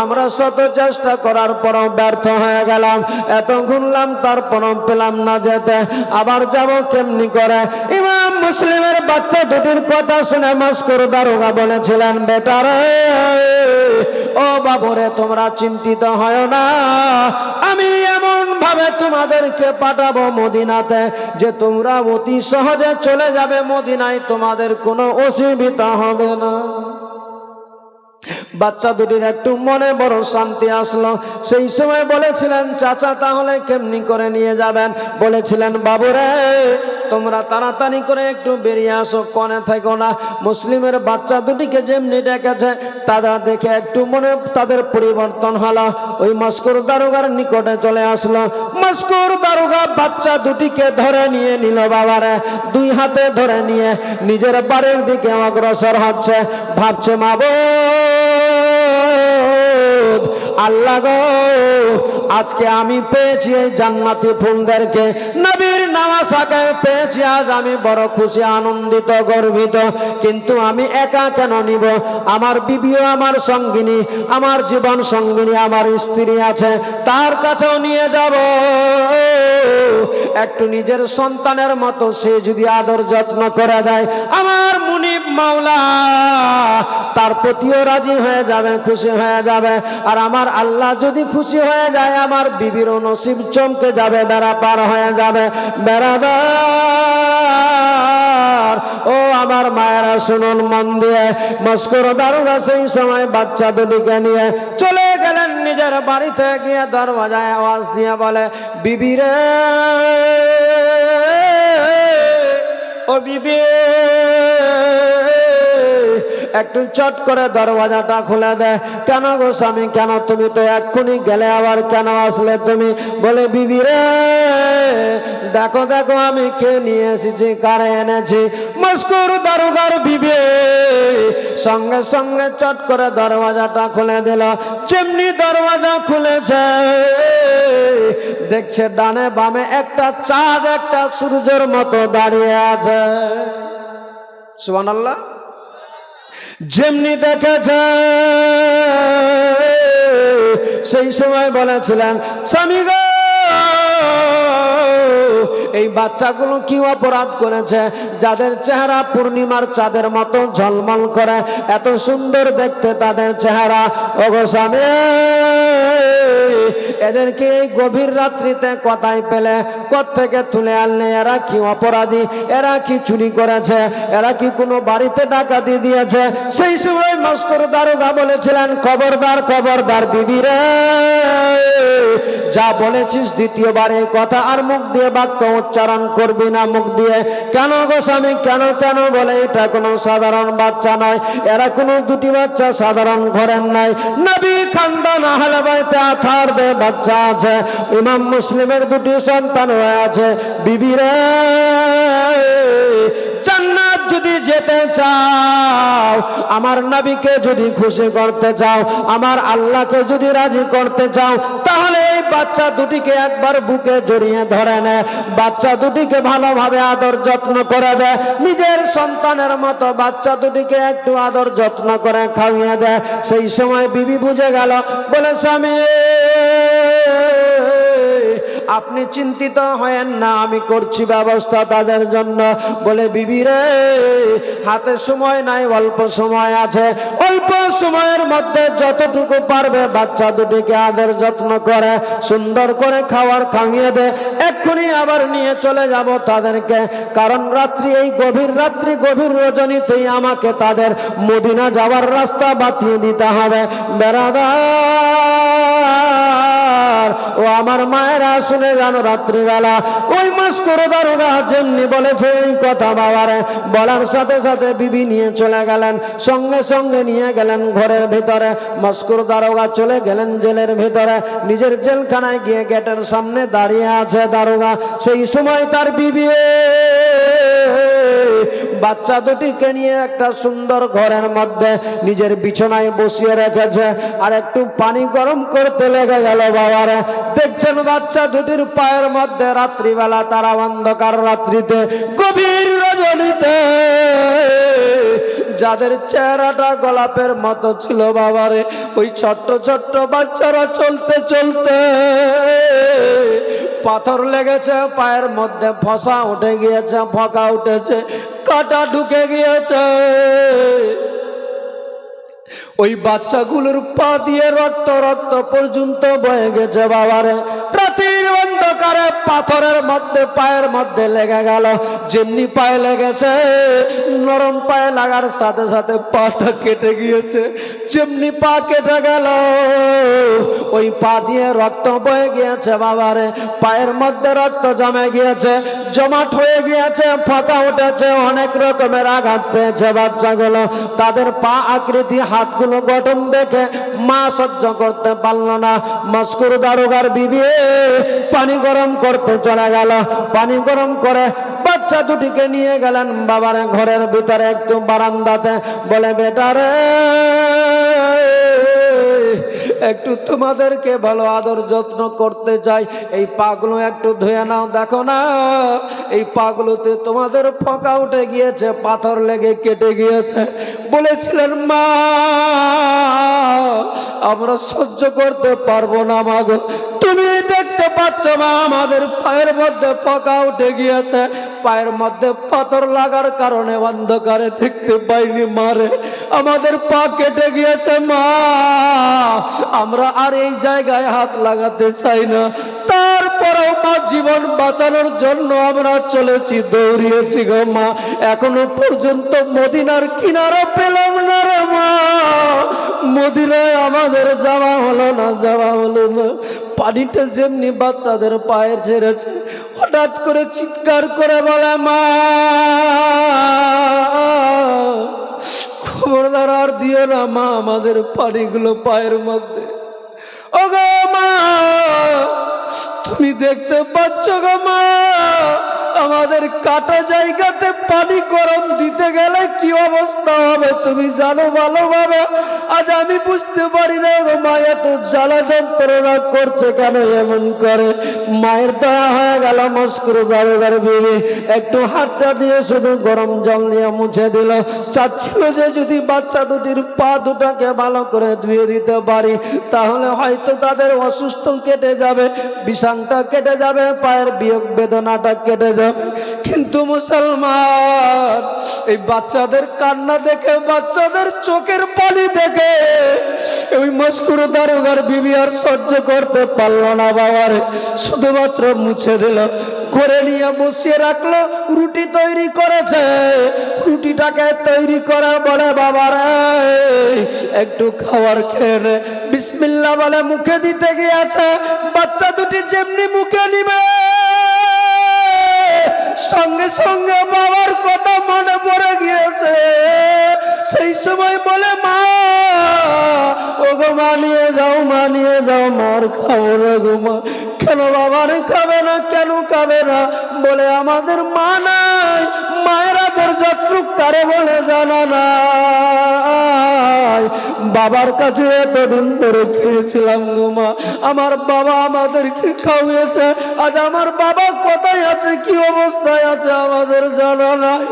আমরা শত চেষ্টা করার পরও ব্যর্থ হয়ে গেলাম, এত ঘুরলাম তারপরও পেলাম না যেতে, আবার যাব কেমনি করে? ইমাম মুসলিমের বাচ্চা দুটির কথা শুনে মস্কুর দারোগা বলেছিলেন, বেটারে, ও বাবুরে, তোমরা চিন্তিত হয় না, আমি এমন ভাবে তোমাদেরকে পাঠাবো মদিনাতে যে তোমরা অতি সহজে চলে যাবে মদিনায়, তোমাদের কোনো অসুবিধা হবে না। বাচ্চা দুটির একটু মনে বড় শান্তি আসলো। সেই সময় বলেছিলেন, চাচা, তাহলে কেমনি করে নিয়ে যাবেন? বলেছিলেন, বাবুরে, তোমরা তাড়াতাড়ি করে একটু বেরিয়ে আসো, কনে থেকো না। মুসলিমের বাচ্চা দুটিকে যেমনি ডেকেছে, তারা দেখে একটু মনে তাদের পরিবর্তন হলো। ওই মস্কুর দারোগার নিকটে চলে আসলো। মস্কুর দারোগা বাচ্চা দুটিকে ধরে নিয়ে নিল বাবারে, দুই হাতে ধরে নিয়ে নিজের বাড়ির দিকে অগ্রসর হচ্ছে। ভাবছে, আল্লাহ গো, আজকে আমি পেয়েছি এই জান্নাতি ফুলদেরকে, নবীর নামাসাকে পেয়েছি, আজ আমি বড় খুশি, আনন্দিত, গর্বিত। কিন্তু আমি একা কেন নিব? আমার বিবিও আমার সঙ্গিনী, আমার জীবন সঙ্গিনী, আমার স্ত্রী আছে, তার কাছেও নিয়ে যাব। একটু নিজের সন্তানের মতো সে যদি আদর যত্ন করে দেয়, আমার মুনিব মাওলা তার প্রতিও রাজি হয়ে যাবে, খুশি হয়ে যাবে। আর আমার আল্লাহ যদি খুশি হয়ে যায়, আমার বিবিরও নসিব চমকে যাবে, বেড়া পার হয়ে যাবে। বেড়াদার ও আমার মায়েরা, শুনুন মন দিয়ে। মস্কুর দারোগা সেই সময় বাচ্চা দুটিকে নিয়ে চলে গেলেন নিজের বাড়িতে। গিয়ে দরওয়াজায় আওয়াজ দিয়ে বলে, বিবিরে, ও বিবি, একটু চট করে দরওয়াজাটা খুলে দে। কেন গো স্বামী, কেন? তুমি তো এক্ষুনি গেলে, আবার কেন আসলে তুমি? বলে, বিবি রে, দেখো দেখো আমি কে নিয়ে এসেছি, কারে এনেছি। মস্কুর দারোগার বিবি সঙ্গে সঙ্গে চট করে দরওয়াজাটা খুলে দিল। যেমনি দরওয়াজা খুলেছে, দেখছে ডানে বামে একটা চাঁদ, একটা সূর্যের মতো দাঁড়িয়ে আছে। সুবহানাল্লাহ। যেমনি দেখেছে সেই সময় বলেছিলেন, স্বামী গো, এই বাচ্চাগুলো কি অপরাধ করেছে? যাদের চেহারা পূর্ণিমার চাঁদের মতো ঝলমল করে, এত সুন্দর দেখতে তাদের চেহারা, ওগো স্বামী, এদেরকে এই গভীর রাত্রিতে কোথায় পেলে, কোত্থেকে তুলে আনলে? এরা কি অপরাধী? এরা কি চুরি করেছে? এরা কি কোনো বাড়িতে ডাকাতি দিয়েছে? সেই সময় মস্কর দারোগা বলেছিলেন, খবরদার খবরদার বিবি রে, যা বলেছিস দ্বিতীয়বার এই কথা আর মুখ দিয়ে বাক্য উচ্চারণ করবি না মুখ দিয়ে। কেন গো স্বামী, কেন? কেন বলে, এটা কোনো সাধারণ বাচ্চা নয়, এরা কোনো দুটি বাচ্চা সাধারণ ঘরের নাই, নবী খানদান আহলে বাইতে আথার দে বাচ্চা আছে, ইমাম মুসলিমের দুটি সন্তান হয়ে আছে। বিবি রে, জান্নাত যদি যেতে চাও, আমার নবীকে যদি খুশি করতে চাও, আমার আল্লাহকে যদি রাজি করতে চাও, তাহলে এই বাচ্চা দুটিকে একবার বুকে জড়িয়ে ধরে নে, বাচ্চা দুটিকে ভালোভাবে আদর যত্ন করে দে, নিজের সন্তানের মতো বাচ্চা দুটিকে একটু আদর যত্ন করে খাইয়ে দে। সেই সময় বিবি বুঝে গেল, বলে স্বামী আপনি চিন্তিত হয়েন না, আমি করছি ব্যবস্থা তাদের জন্য। বলে বিবি রে, হাতে সময় নাই, অল্প সময় আছে, অল্প সময়ের মধ্যে যতটুকু পারবে বাচ্চা দুটিকে আদর যত্ন করে সুন্দর করে খাওয়ার খাইয়ে দে, এক্ষুনি আবার নিয়ে চলে যাব তাদেরকে, কারণ রাত্রি, এই গভীর রাত্রি, গভীর রজনীতেই আমাকে তাদের মদিনা যাওয়ার রাস্তা বাতিয়ে দিতে হবে। বেরাদার ও আমার মায়েরা শুনে যান, রাত্রিবেলা ওই মস্কর দারোগা যেমনি বলেছে এই কথা বাবারে, বলার সাথে সাথে বিবি নিয়ে চলে গেলেন, সঙ্গে সঙ্গে নিয়ে গেলেন ঘরের ভিতরে। মস্কর দারোগা চলে গেলেন জেলের ভিতরে, নিজের জেলখানায় গিয়ে গেটের সামনে দাঁড়িয়ে আছে দারোগা। সেই সময় তার বিবি বাচ্চা দুটিকে নিয়ে একটা সুন্দর ঘরের মধ্যে নিজের বিছানায় বসিয়ে রেখেছে, আর একটু পানি গরম করতে লেগে গেল বাবারে। দেখছেন বাচ্চা দুটির পায়ের মধ্যে, রাত্রিবেলা তারা অন্ধকার রাত্রিতে, গভীর রজনীতে, যাদের চেহারাটা গোলাপের মতো ছিল বাবারে, ওই ছোট্ট ছোট্ট বাচ্চারা চলতে চলতে পাথর লেগেছে পায়ের মধ্যে, ফসা উঠে গিয়েছে, ফকা উঠেছে, কাটা ঢুকে গিয়েছে, ওই বাচ্চাগুলোর পা দিয়ে রক্ত রক্ত পর্যন্ত বয়ে গেছে বাবারে। রাতের অন্ধকারে পাথরের মধ্যে পায়ের মধ্যে লেগে গেল, যেমনি পায়ে লেগেছে, নরম পায়ে লাগার সাথে সাথে পাটা কেটে গিয়েছে, যেমনি পা কেটে গেল ওই পা দিয়ে রক্ত বয়ে গিয়েছে বাবারে। পায়ের মধ্যে রক্ত জমে গিয়েছে, জমাট হয়ে গিয়েছে, ফাঁকা উঠেছে, অনেক রকমের আঘাত পেয়েছে বাচ্চাগুলো। তাদের পা আকৃতি, হাতগুলো গঠন দেখে মা সহ্য করতে পারল না। মস্কর দারোগার বিবি পানি গরম করতে চলে গেল, পানি গরম করে বাচ্চা দুটিকে নিয়ে গেলেন বাবার ঘরের ভিতরে একটু বারান্দাতে। বলে বেটারে, একটু তোমাদেরকে ভালো আদর যত্ন করতে চাই, এই পাগুলো একটু ধুয়ে নাও, দেখো না এই পাগুলোতে তোমাদের ফোঁকা উঠে গিয়েছে, পাথর লেগে কেটে গিয়েছে। বলেছিলেন মা আমরা সহ্য করতে পারবো না মা গো, তুমি দেখতে পাচ্ছ মা আমাদের পায়ের মধ্যে ফোঁকা উঠে গিয়েছে, পায়ের মধ্যে পাথর লাগার কারণে অন্ধকারে দেখতে পাইনি মারে, আমাদের পা কেটে গিয়েছে মা, আমরা আর এই জায়গায় হাত লাগাতে চাই না। তারপরেও মা জীবন বাঁচানোর জন্য আমরা চলেছি, দৌড়িয়েছি গো মা, এখনো পর্যন্ত মদিনার কিনারা পেলাম না রে মা, মদিনায় আমাদের যাওয়া হলো না, যাওয়া হলো না। পানিটা যেমনি বাচ্চাদের পায়ে ঝেড়েছে, হঠাৎ করে চিৎকার করে বলে মা খবরদার আর দিও না মা আমাদের পানিগুলো পায়ের মধ্যে। ও গো মা তুমি দেখতে পাচ্ছ গো মা, আমাদের কাটা জায়গাতে পানি গরম দিতে গেলে কি অবস্থা হবে তুমি জানো ভালোভাবে। আজ আমি বুঝতে পারি না গো মা এত জ্বালা যন্ত্রণা করছে কেন এমন করে। মায়ের দয়া হয়ে গেল মস্কুর দারোগার বিবি একটু হাতটা দিয়ে শুধু গরম জল নিয়ে মুছে দিল। চাচ্ছিল যে যদি বাচ্চা দুটির পা দুটাকে ভালো করে ধুয়ে দিতে পারি তাহলে হয়তো তাদের অসুস্থ কেটে যাবে, বিষাংটা কেটে যাবে, পায়ের বিয়োগ বেদনাটা কেটে যাবে। কিন্তু মুসলমান এই বাচ্চাদের কান্না দেখে, বাচ্চাদের চোখের পানি দেখে ওই মস্কুর দারোগার বিবি আর সহ্য করতে পারলো না বাবারে, শুধুমাত্র মুছে দিল, করে নিয়ে বসিয়ে রাখলো। রুটি তৈরি করেছে, রুটিটাকে তৈরি করে বলে বাবারে একটু খাবার খেয়ে নে, বিসমিল্লাহ বলে মুখে দিতে গিয়েছে। বাচ্চা দুটি যেমনি মুখে নিবে সঙ্গে সঙ্গে বাবার কথা মনে পড়ে গিয়েছে। সেই সময় বলে মা ও গো মা নিয়ে যাও, মা নিয়ে যাও, মার খাবো না গো মা। কেন বাবার খাবে না, কেন খাবে না? বলে আমাদের মা নাই, মায়ের আদর যত্ন কারে বলে জানা নাই। বাবার কাছে এতদিন ধরে খেয়েছিলাম গো মা, আমার বাবা আমাদেরকে খাওয়িয়েছে, আজ আমার বাবা কোথায় আছে, কি অবস্থায় আছে আমাদের জানা নাই।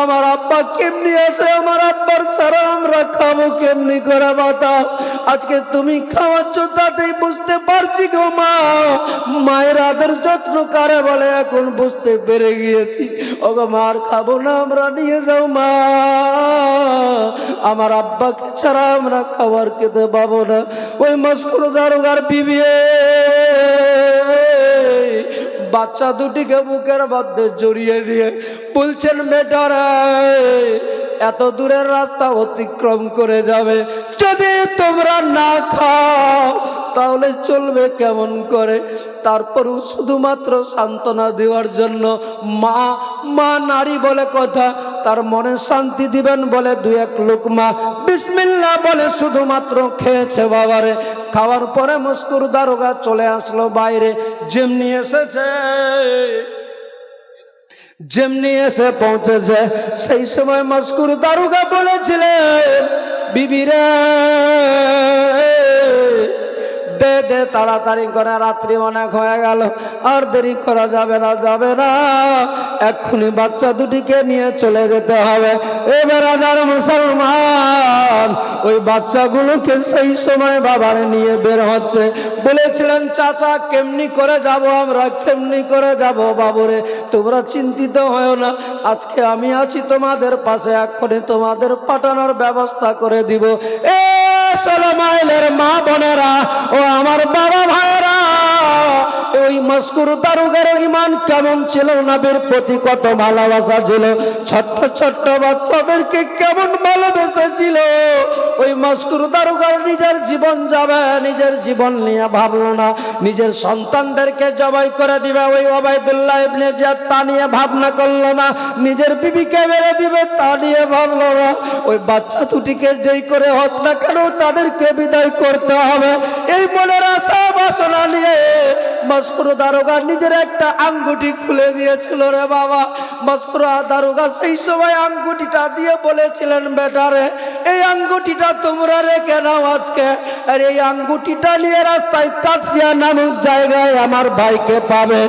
আমার আব্বা কেমনি আছে, আমার আব্বার ছাড়া আমরা খাবো কেমনি করে বাতা। আজকে তুমি খাওয়াচ্ছ তাতেই বুঝতে পারছি গো মা, মায়ের আদর যত্ন কারে বলে এখন বুঝতে পেরে গিয়েছি। ওগো মার খাবো না, আমরা নিয়ে যাও মা, আমার আব্বাকে ছাড়া আমরা খাবার খেতে পাবো না। ওই মস্কুর দারোগার বিবি বাচ্চা দুটিকে বুকের মধ্যে জড়িয়ে নিয়ে বলছেন বেটারা এত দূরের রাস্তা অতিক্রম করে যাবে, যদি তোমরা না খাও তাহলে চলবে কেমন করে? তারপরও শুধুমাত্র সান্ত্বনা দেওয়ার জন্য মা মা নারী বলে কথা, তার মনে শান্তি দিবেন বলে দু এক লোকমা বিসমিল্লাহ বলে শুধুমাত্র খেয়েছে বাবারে। খাওয়ার পরে মস্কুর দারোগা চলে আসলো বাইরে, যেমনি এসেছে যেমনি এসে পৌঁছেছে সেই সময় মস্কুর দারোগা বলেছিলেন বিবিরে দে দে তাড়াতাড়ি করে, রাত্রি অনেক হয়ে গেল, আর দেরি করা যাবে না, যাবে না, এক্ষুনি বাচ্চা দুটিকে নিয়ে চলে যেতে হবে। এবার আদার মুসলমান ওই বাচ্চাগুলোকে সেই সময় বাবারে নিয়ে বের হচ্ছে। বলেছিলেন চাচা কেমনি করে যাব আমরা, কেমনি করে যাব বাবুরে, তোমরা চিন্তিত হয় না, আজকে আমি আছি তোমাদের পাশে, এক্ষুনি তোমাদের পাঠানোর ব্যবস্থা করে দিব। 16 মাইলের মা বোনেরা ও আমার বাবা ভাইরা, ওই মস্কুর দারোগার ঈমান কেমন ছিল, নবীর প্রতি কত ভালোবাসা ছিল, ছোট্ট ছোট্ট বাচ্চাদেরকে কেমন ভালোবেসেছিল। ওই মস্কুর দারোগার নিজের জীবন যাবে, নিজের জীবন নিয়ে ভাবলো না, নিজের সন্তানদেরকে জবাই করে দিবে ওই ওবাইদুল্লাহ ইবনে জিয়াদ তা নিয়ে ভাবনা করলো না, নিজের বিবিকে মেরে দিবে তা নিয়ে ভাবলো না। ওই বাচ্চা দুটিকে যেই করে হোক না কেন তাদেরকে বিদায় করতে হবে এই মনের আশা বাসনা নিয়ে মস্কুর দারোগা নিজের একটা আঙ্গুটি খুলে দিয়েছিল রে বাবা। মস্কুর দারোগা সেই সময় আঙ্গুটিটা দিয়ে বলেছিলেন বেটারে এই আঙ্গুটিটা তোমরা রেখে নাও আজকে, আর এই আঙ্গুটিটা নিয়ে রাস্তায় কাছিয়া নামক জায়গায় আমার ভাইকে পাবে,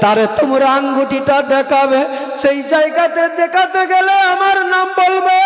তারে তোমরা আঙ্গুটিটা দেখাবে, সেই জায়গাতে দেখাতে গেলে আমার নাম বলবে,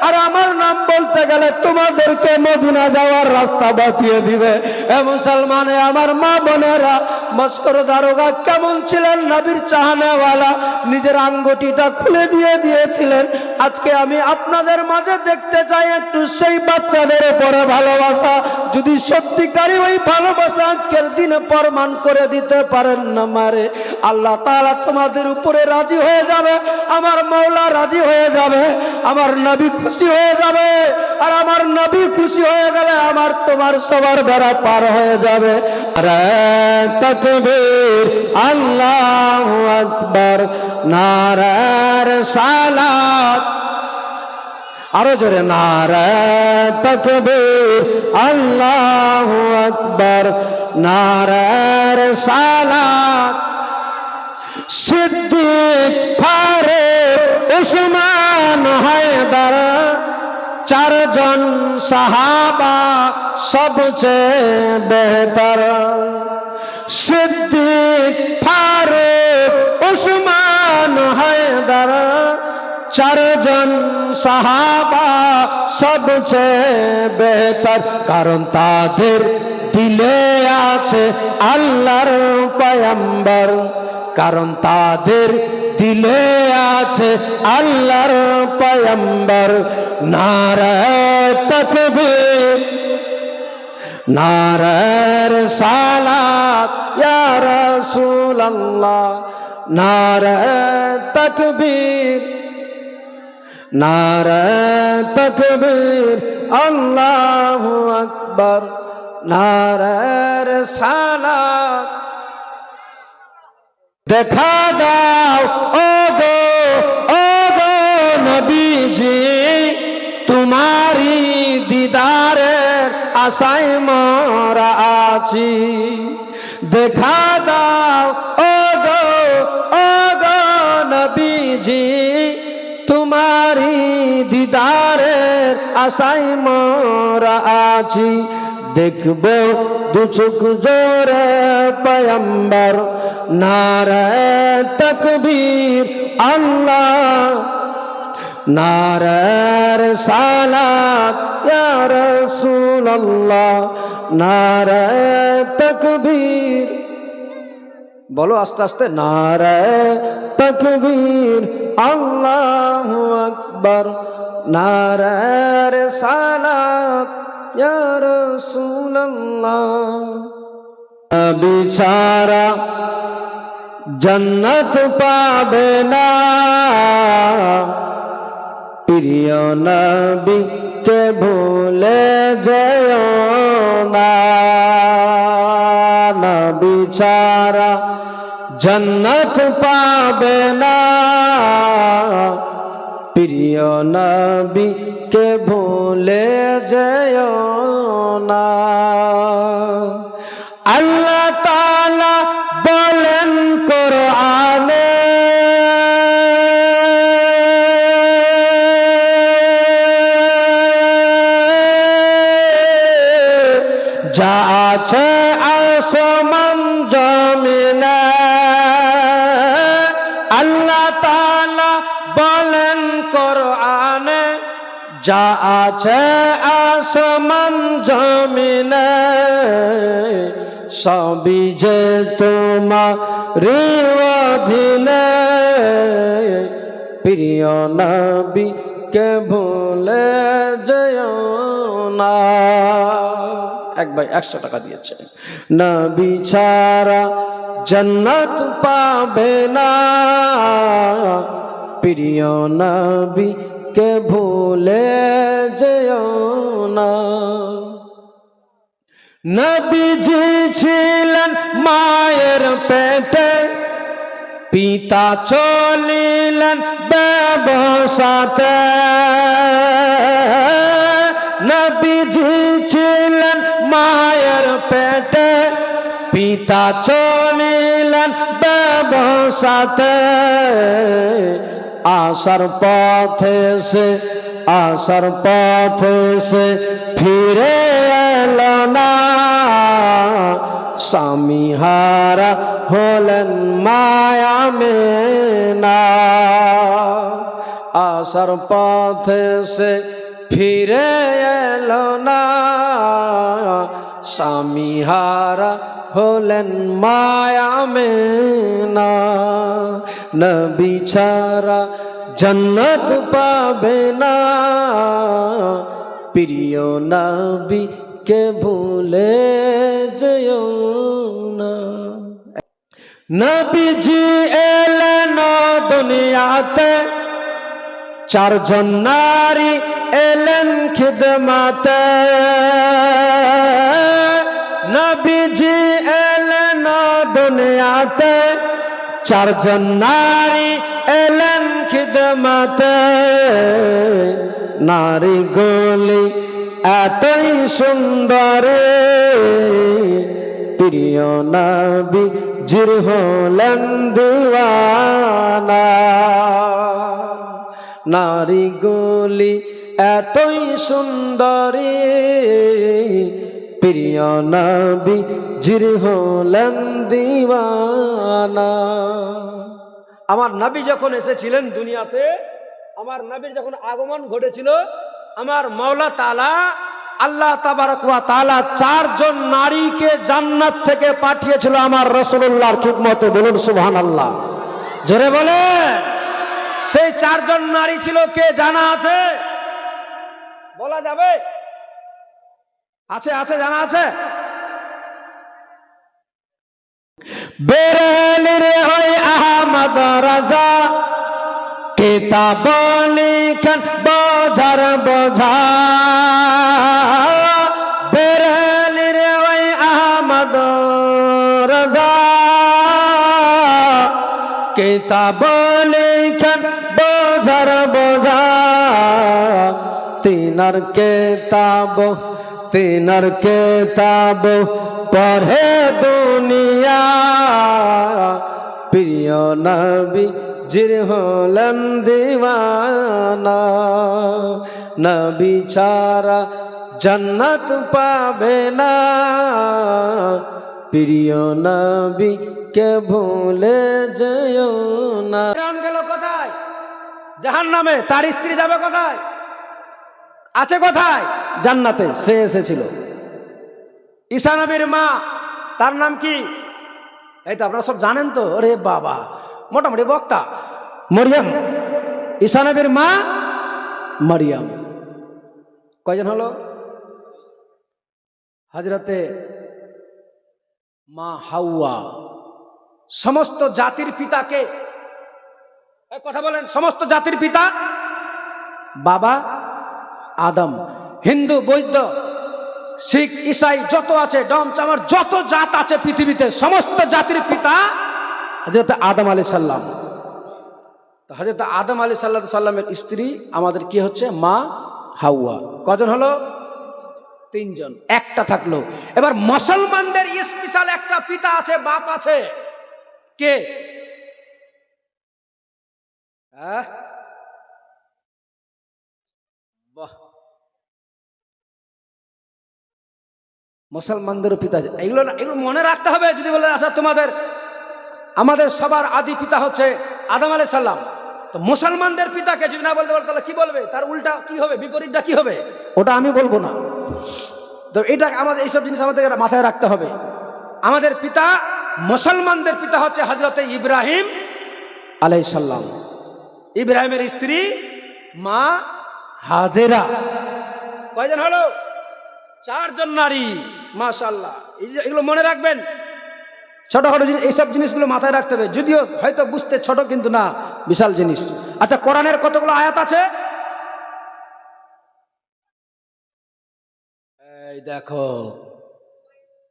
আর আমার নাম বলতে গেলে তোমাদেরকে মদিনা যাওয়ার রাস্তা বাতিয়ে দিবে। এ মুসলমানে আমার মা বোনেরা, মস্কুর দারোগা কেমন ছিলেন, নবীর চাহনাওয়ালা, নিজের আঙ্গুটিটা খুলে দিয়েছিলেন। আজকে আমি আপনাদের মাঝে দেখতে চাই একটু সেই বাচ্চাদের উপরে ভালোবাসা, যদি সত্যিকারই ওই ভালোবাসা আজকের দিনে প্রমাণ করে দিতে পারেন না মারে, আল্লাহ তাআলা তোমাদের উপরে রাজি হয়ে যাবে, আমার মাওলা রাজি হয়ে যাবে, আমার নবী খুশি হয়ে যাবে, আর আমার নবী খুশি হয়ে গেলে আমার তোমার সবার বেড়া পার হয়ে যাবে। নারে তাকবীর, আল্লাহু আকবার, নারে সালাত, আরো জোরে নারে তাকবীর, আল্লাহু আকবার, নারে সালাত। সিদ্দিক, ফারুক, উসমান হায়দার, চারজন সাহাবা সবচেয়ে বেহতর। সিদ্দিক, ফারুক, উসমান হায়দার, চারজন সাহাবা সবচেয়ে বেহতর। কারণ তাদের দিলে আছে আল্লাহর পয়গম্বর, কারণ তাদের দিলে আছে আল্লাহর পয়গম্বর। নারায়ে তাকবীর, নারায়ে রিসালাত ইয়া রাসূলুল্লাহ, নারায়ে তাকবীর, নারায়ে তাকবীর, আল্লাহু আকবার, নারায়ে রিসালাত। দেখা দাও ওগো ওগো নবীজি, তোমারি দিদারের আশায় মোরা আছি। দেখা দাও ওগো ওগো নবীজি, তোমারি দিদারের আশায় মোরা আছি। দেখবো দু চোখ জোরে পয়গম্বর, নারায়ে তাকবীর আল্লাহ, নারায়ে রিসালাত ইয়া রাসূলুল্লাহ, নারায়ে তাকবীর। বলো আস্তে আস্তে, নারায়ে তাকবীর, আল্লাহু আকবার, নারায়ে রিসালাত ইয়া রাসূলুল্লাহ। নবী ছাড়া জান্নাত পাবে না, প্রিয় নবীকে ভুলে যেও না। নবী ছাড়া জান্নাত পাবে না, প্রিয় নবীকে ভুলে যেও না। আল্লাহ তাআলা বলেন কোরআনে, যা আছে আসমান জমিনে। আল্লাহ তাআলা বলেন কোরআনে, যা আছে আসমান জমিনে, সবই যে তোমারই অধীনে, প্রিয় নবীকে ভুলে যেও না। এক ভাই 100 টাকা দিয়েছে। নবী ছাড়া জান্নাত পাবে না, প্রিয় নবীকে ভুলে যেও না। নবীজি ছিলেন মায়ের পেটে, পিতা চলিলেন ব্যবসাতে। নবীজি ছিলেন মায়ের পেটে, পিতা চলিলেন ব্যবসাতে। আসার পথে সে, আসার পথে সে ফিরে এলো না, স্বামী হারা হলেন মায়া মেনা। আসার পথে সে ফিরে এলো না, স্বামী হারা হলেন মায়া মেনা। নবী ছাড়া জান্নাত পাবে না, প্রিয় নবীকে ভুলে যেও না। নবীজি এলেন দুনিয়াতে, চারজন নারী এলেন খিদমতে। নবীজি এলেন দুনিয়াতে, চারজন নারী এলেন খিদমতে। নারী গুলি এতই সুন্দর, প্রিয় নবীজির হলেন দিওয়ানা। নারীগুলি এতই সুন্দরী, প্রিয় নবী জির হলেন দিওয়ানা। আমার নবী যখন এসেছিলেন দুনিয়াতে, আমার নবীর যখন আগমন ঘটেছিল, আমার মাওলা তাআলা আল্লাহ তাবারক ওয়া তাআলা 4 জন নারীকে জান্নাত থেকে পাঠিয়েছিল আমার রাসূলুল্লাহর খিদমতে। বলুন সুবহানাল্লাহ, জোরে বলে। সেই 4 জন নারী ছিল কে জানা আছে? বলা যাবে? আছে আছে, জানা আছে? বেরেলির ওই আহমদ রাজা কিতাব লিখেন বোঝার বোঝা, বেরেলির ওই আহমদ রাজা কিতাব লিখেন বোঝার বোঝা, তিনার কেতাব পড়ে দুনিয়া, প্রিয় নবী জির হলেন দিওয়ানা। নবী ছাড়া জান্নাত পাবে না, প্রিয় নবী কে ভুলে যেও না। গেল কোথায়? জাহান্নামে। তার স্ত্রী যাবে কোথায়? আছে কোথায়? জান্নাতে। সে এসেছিল। ঈসা নবীর মা, তার নাম কি? এই তো আপনারা সব জানেন তো। ওরে বাবা, মোটামুটি বক্তা। মরিয়ম। ঈসা নবীর মা মরিয়ম। কয়জন হলো? হযরতে মা হাওয়া। সমস্ত জাতির পিতাকে, কথা বলেন, সমস্ত জাতির পিতা বাবা আদম। হিন্দু, বৌদ্ধ, শিখ, ইসাই যত আছে, ডম চামার যত জাত আছে পৃথিবীতে, সমস্ত জাতির পিতা হযরত আদম আলাইহিস সালাম। তো হযরত আদম আলাইহিস সালামের স্ত্রী আমাদের কি হচ্ছে? মা হাওয়া। কজন হলো? 3 জন। একটা থাকলো। এবার মুসলমানদের স্পেশাল একটা পিতা আছে, বাপ আছে। কে? বাহ, মুসলমানদেরও পিতা। এগুলো মনে রাখতে হবে। যদি বলে আচ্ছা আমাদের সবার আদি পিতা হচ্ছে আদম আলাইহিস সালাম, তো মুসলমানদের পিতাকে যদি না বলতে পারে তাহলে কি বলবে? তার উল্টা কি হবে, বিপরীতটা কি হবে? ওটা আমি বলবো না। তো এটা আমাদের, এইসব জিনিস আমাদের মাথায় রাখতে হবে। আমাদের পিতা, মুসলমানদের পিতা হচ্ছে হযরতে ইব্রাহিম আলাইহিস সালাম। ইব্রাহিমের স্ত্রী মা হাজেরা। কয়জন হলো? 4 জন নারী। মাশাআল্লাহ, এগুলো মনে রাখবেন। ছোটখাটো জিনিস, এইসব জিনিসগুলো মাথায় রাখতে হবে। যদিও হয়তো বুঝতে ছোট, কিন্তু না, বিশাল জিনিস। আচ্ছা, কোরআনের কতগুলো আয়াত আছে? এই দেখো।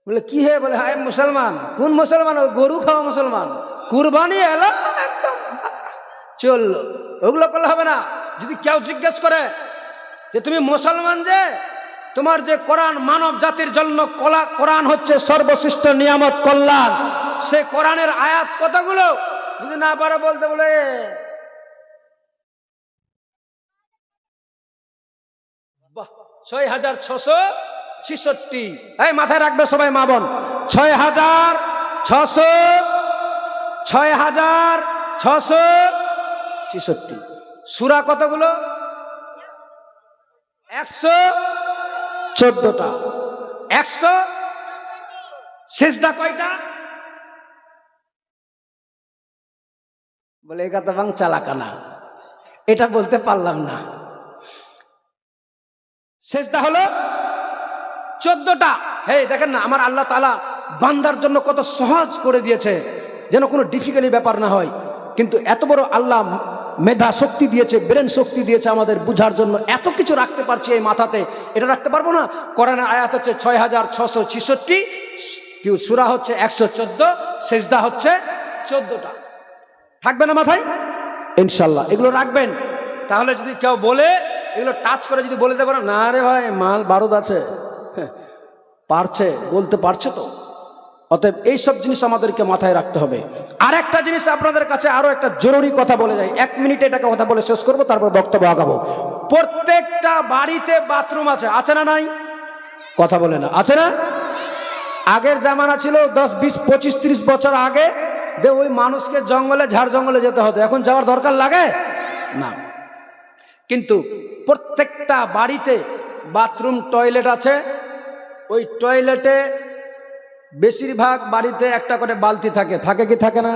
বলে কি হে? বলে হায় মুসলমান। কোন মুসলমান? গরু খাওয়া মুসলমান। কুরবানি এলো, একদম চললো। ওগুলো করলে হবে না। যদি কেউ জিজ্ঞেস করে যে তুমি মুসলমান, যে তোমার যে কোরআন মানব জাতির জন্য, কোরআন হচ্ছে সর্বশ্রেষ্ঠ নিয়ামত, কল্যাণ, সে কোরআনের আয়াত কতগুলো? যদি না পারে বলতে, বলে 6666। এই মাথায় রাখবে সবাই, মা বোন। 6666। সূরা কতগুলো? 114টা। 100। সিজদা কয়টা? বলে এগাতা বাং চালাকানা, এটা বলতে পারলাম না। সিজদা হলো 14টা। হে দেখেন না, আমার আল্লাহ তাআলা বান্দার জন্য কত সহজ করে দিয়েছে, যেন কোনো ডিফিকাল্টি ব্যাপার না হয়। কিন্তু এত বড় আল্লাহ মেধা শক্তি দিয়েছে, ব্রেন শক্তি দিয়েছে আমাদের বুঝার জন্য। এত কিছু রাখতে পারছি এই মাথাতে, এটা রাখতে পারবো না? কোরআনের আয়াত হচ্ছে 6666, সূরা হচ্ছে 114, সিজদা হচ্ছে 14টা। থাকবে না মাথায়? ইনশাআল্লাহ এগুলো রাখবেন। তাহলে যদি কেউ বলে, এগুলো টাচ করে যদি বলে দেবো না রে ভাই, মাল বারুদ আছে, পারছে, বলতে পারছে তো, অতএব এইসব জিনিস আমাদেরকে মাথায় রাখতে হবে। আর একটা জিনিস আপনাদের কাছে আরো একটা জরুরি কথা বলে যাই, 1 মিনিটে এটাকে কথা বলে শেষ করবো, তারপর বক্তব্য আগাবো। প্রত্যেকটা বাড়িতে বাথরুম আছে, আছে না নাই? কথা বলে না, আছে না? আগের জামানা ছিল 10, 20, 25, 30 বছর আগে যে ওই মানুষকে জঙ্গলে, ঝাড় জঙ্গলে যেতে হতো, এখন যাওয়ার দরকার লাগে না। কিন্তু প্রত্যেকটা বাড়িতে বাথরুম, টয়লেট আছে। ওই টয়লেটে বেশিরভাগ বাড়িতে একটা করে বালতি থাকে, থাকে কি থাকে না?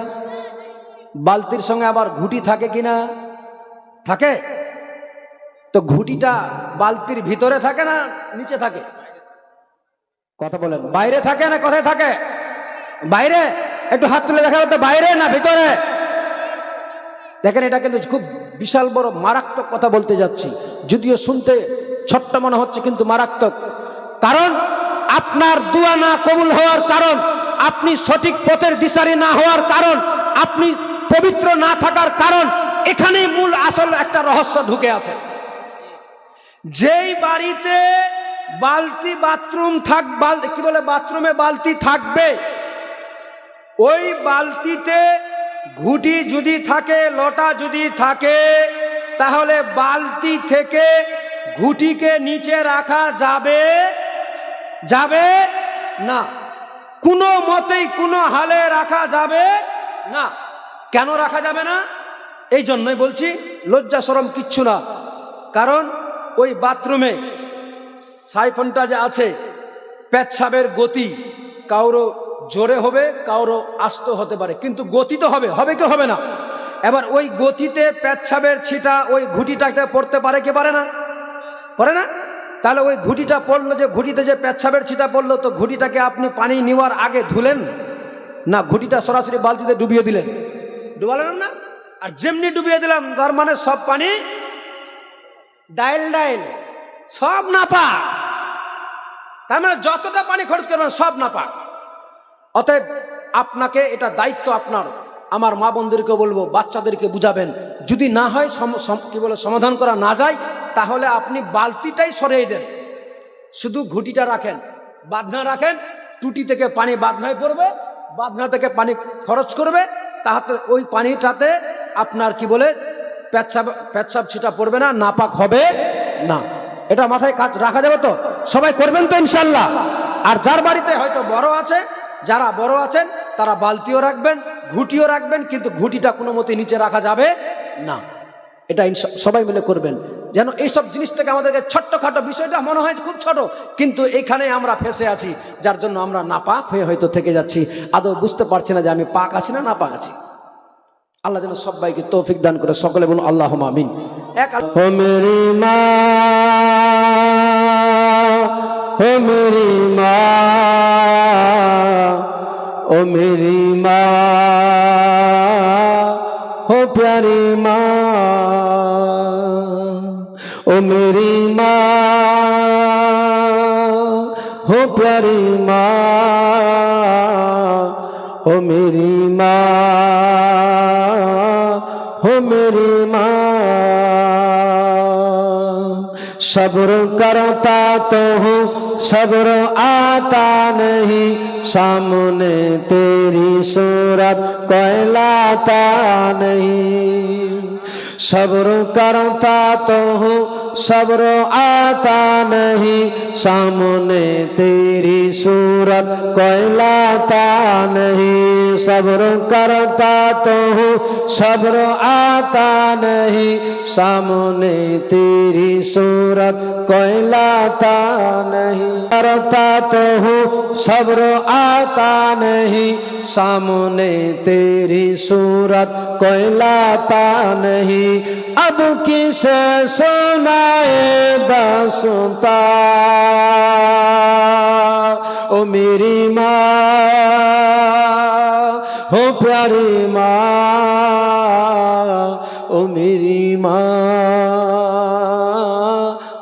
বালতির সঙ্গে আবার ঘুঁটি থাকে কি না? থাকে। তো ঘুঁটিটা বালতির ভিতরে থাকে না নিচে থাকে? কথা বলেন, বাইরে থাকে না কোথায় থাকে? বাইরে। একটু হাত তুলে দেখা যাচ্ছে বাইরে না ভিতরে? দেখেন, এটা কিন্তু খুব বিশাল বড় মারাত্মক কথা বলতে যাচ্ছি, যদিও শুনতে ছোট্ট মনে হচ্ছে কিন্তু মারাত্মক। কারণ আপনার দোয়া না কবুল হওয়ার কারণ, আপনি সঠিক পথের দিশারি না হওয়ার কারণ, আপনি পবিত্র না থাকার কারণ, এখানেই মূল আসল একটা রহস্য ঢুকে আছে। যেই বাড়িতে বালতি বাথরুম কি বলে বাথরুমে বালতি থাকবে, ওই বালতিতে ঘুঁটি যদি থাকে, লোটা যদি থাকে, তাহলে বালতি থেকে ঘুঁটিকে নিচে রাখা যাবে যাবে না, কোনো মতেই কোনো হালে রাখা যাবে না। কেন রাখা যাবে না? এই জন্যই বলছি, লজ্জা শরম কিচ্ছু না। কারণ ওই বাথরুমে সাইফনটা যে আছে, পেচ্ছাবের গতি কারো জোরে হবে, কারো আস্তে হতে পারে, কিন্তু গতি তো হবে, হবে কি হবে না? এবার ওই গতিতে পেচ্ছাবের ছিটা ওই ঘুঁটিটাকে পড়তে পারে কি পারে না? পারে না? তাহলে ওই ঘুঁটিটা পড়লো, যে ঘুঁটিতে যে পেচ্ছাবের ছিটা পড়লো, তো ঘুঁটিটাকে আপনি পানি নেওয়ার আগে ধুলেন না? ঘুঁটিটা সরাসরি বালতিতে ডুবিয়ে দিলেন, ডুবালেন না? আর যেমনি ডুবিয়ে দিলাম, তার মানে সব পানি ডাইল ডাইল, সব নাপাক। তার মানে যতটা পানি খরচ করবেন সব নাপাক। অতএব আপনাকে এটা দায়িত্ব আপনার। আমার মা বোনদেরকে বলবো, বাচ্চাদেরকে বুঝাবেন, যদি না হয় কি বলে সমাধান করা না যায়, তাহলে আপনি বালতিটাই সরিয়ে দেন, শুধু ঘুঁটিটা রাখেন, বাঁধনা রাখেন, টুটি থেকে পানি বাঁধনায় পড়বে, বাঁধনা থেকে পানি খরচ করবে, তাহাতে ওই পানিটাতে আপনার কি বলে পেচ্ছাব ছিটা পড়বে না, নাপাক হবে না। এটা মাথায় কাজ রাখা যাবে তো? সবাই করবেন তো ইনশাল্লাহ? আর যার বাড়িতে হয়তো বড় আছে, যারা বড় আছেন তারা বালতিও রাখবেন, ঘুঁটিও রাখবেন, কিন্তু ঘুঁটিটা কোনো মতে নিচে রাখা যাবে না। এটা সবাই মিলে করবেন, যেন এইসব জিনিস থেকে আমাদেরকে ছোট্টখাটো বিষয়টা মনে হয় খুব ছোট, কিন্তু এখানে আমরা ফেসে আছি, যার জন্য আমরা নাপাক হয়ে হয়তো থেকে যাচ্ছি, আদৌ বুঝতে পারছি না যে আমি পাক আছি না নাপাক আছি। আল্লাহ যেন সবাইকে তৌফিক দান করে, সকলে বলুন আল্লাহুম্মা আমিন। ও মেরি মা, ও মেরি মা, ও মেরি মা, हो प्यारी माँ, ओ मेरी माँ, हो प्यारी माँ, ओ मेरी माँ, हो मेरी माँ। सब्र करता तो हूँ, सब्र आता नहीं, सामने तेरी सूरत कोई लाता नहीं। सब्र करता तो हूँ, सब्र आता नहीं, सामने तेरी सूरत कोई लाता नहीं। सब्र करता तो हूँ, सब्र आता नहीं, सामने तेरी सूरत कोई लाता नहीं। करता तो हूँ, सब्र आता नहीं, सामने तेरी सूरत कोई लाता नहीं। अब किसे सुनाए दास्तां, ओ मेरी माँ, हो प्यारी माँ, ओ मेरी माँ,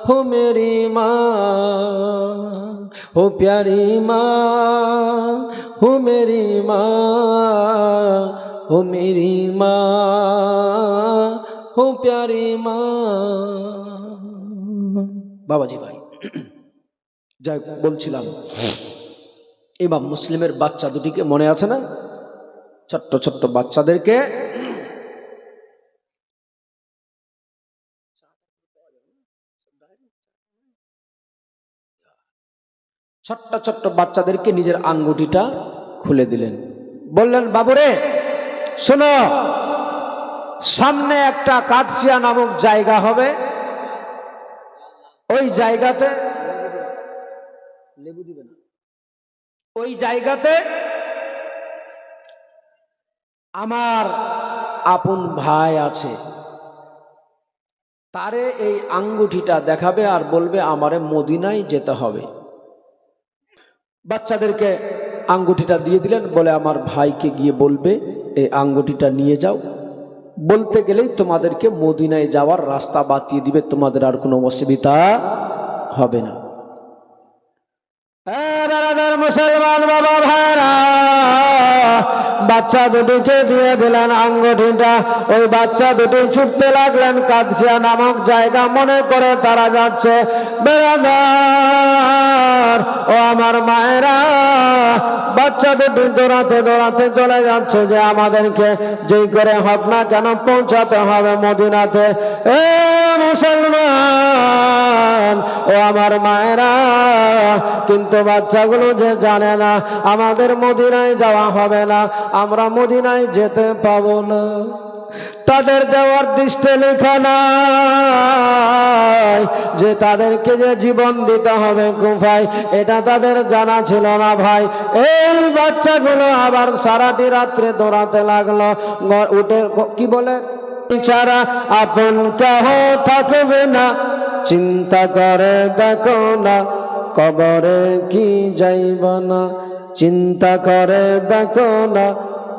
हो मेरी माँ, हो प्यारी माँ, हो मेरी माँ, हो मेरी माँ, हो प्यारी माँ। বাবাজি ভাই, যাই বলছিলাম, ইমাম মুসলিমের বাচ্চা দুটিকে মনে আছে না? ছোট্ট ছোট্ট বাচ্চাদেরকে ছোট্ট ছোট্ট বাচ্চাদেরকে নিজের আঙ্গুটিটা খুলে দিলেন, বললেন, বাবুরে শোনো, সামনে একটা কাদসিয়া নামক জায়গা হবে, ওই জায়গাতে লেবু দিবে না, ওই জায়গাতে আমার আপন ভাই আছে, তারে এই আঙ্গুঠিটা দেখাবে আর বলবে আমারে মদিনায় যেতে হবে। বাচ্চাদেরকে আঙ্গুঠিটা দিয়ে দিলেন, বলে আমার ভাইকে গিয়ে বলবে এই আঙ্গুঠিটা নিয়ে যাও, বলতে গেলেই তোমাদেরকে মদিনায় যাওয়ার রাস্তা বাতিয়ে দিবে, তোমাদের আর কোনো অসুবিধা হবে না। মুসলমান বাবা ভাইরা, বাচ্চা দুটিকে দিয়ে দিলেন আঙ্গুঠিটা। ওই বাচ্চা দুটি ছুটতে লাগলেন কাদসিয়া নামক জায়গা মনে করে তারা যাচ্ছে। বেরাদার ও আমার মায়েরা, বাচ্চা দুটি দৌড়াতে দৌড়াতে চলে যাচ্ছে যে আমাদেরকে যেই করে হোক না কেন পৌঁছাতে হবে মদিনাতে। এ মুসলমান ও আমার মায়েরা, কিন্তু বাচ্চাগুলো যে জানে না আমাদের মদিনায় যাওয়া হবে না, আমরা মদিনায় যেতে পাবো না, তাদের যাওয়ার দৃষ্টে লেখা নাই যে তাদেরকে যে জীবন দিতে হবে কুফায়, এটা তাদের জানা ছিল না ভাই। এই বাচ্চাগুলো আবার সারাটি রাত্রে দৌড়াতে লাগলো, উঠে কি বলে, ছাড়া আপন কেহ থাকবে না, চিন্তা করে দেখো না কবরে কি যাইব না, চিন্তা করে দেখো না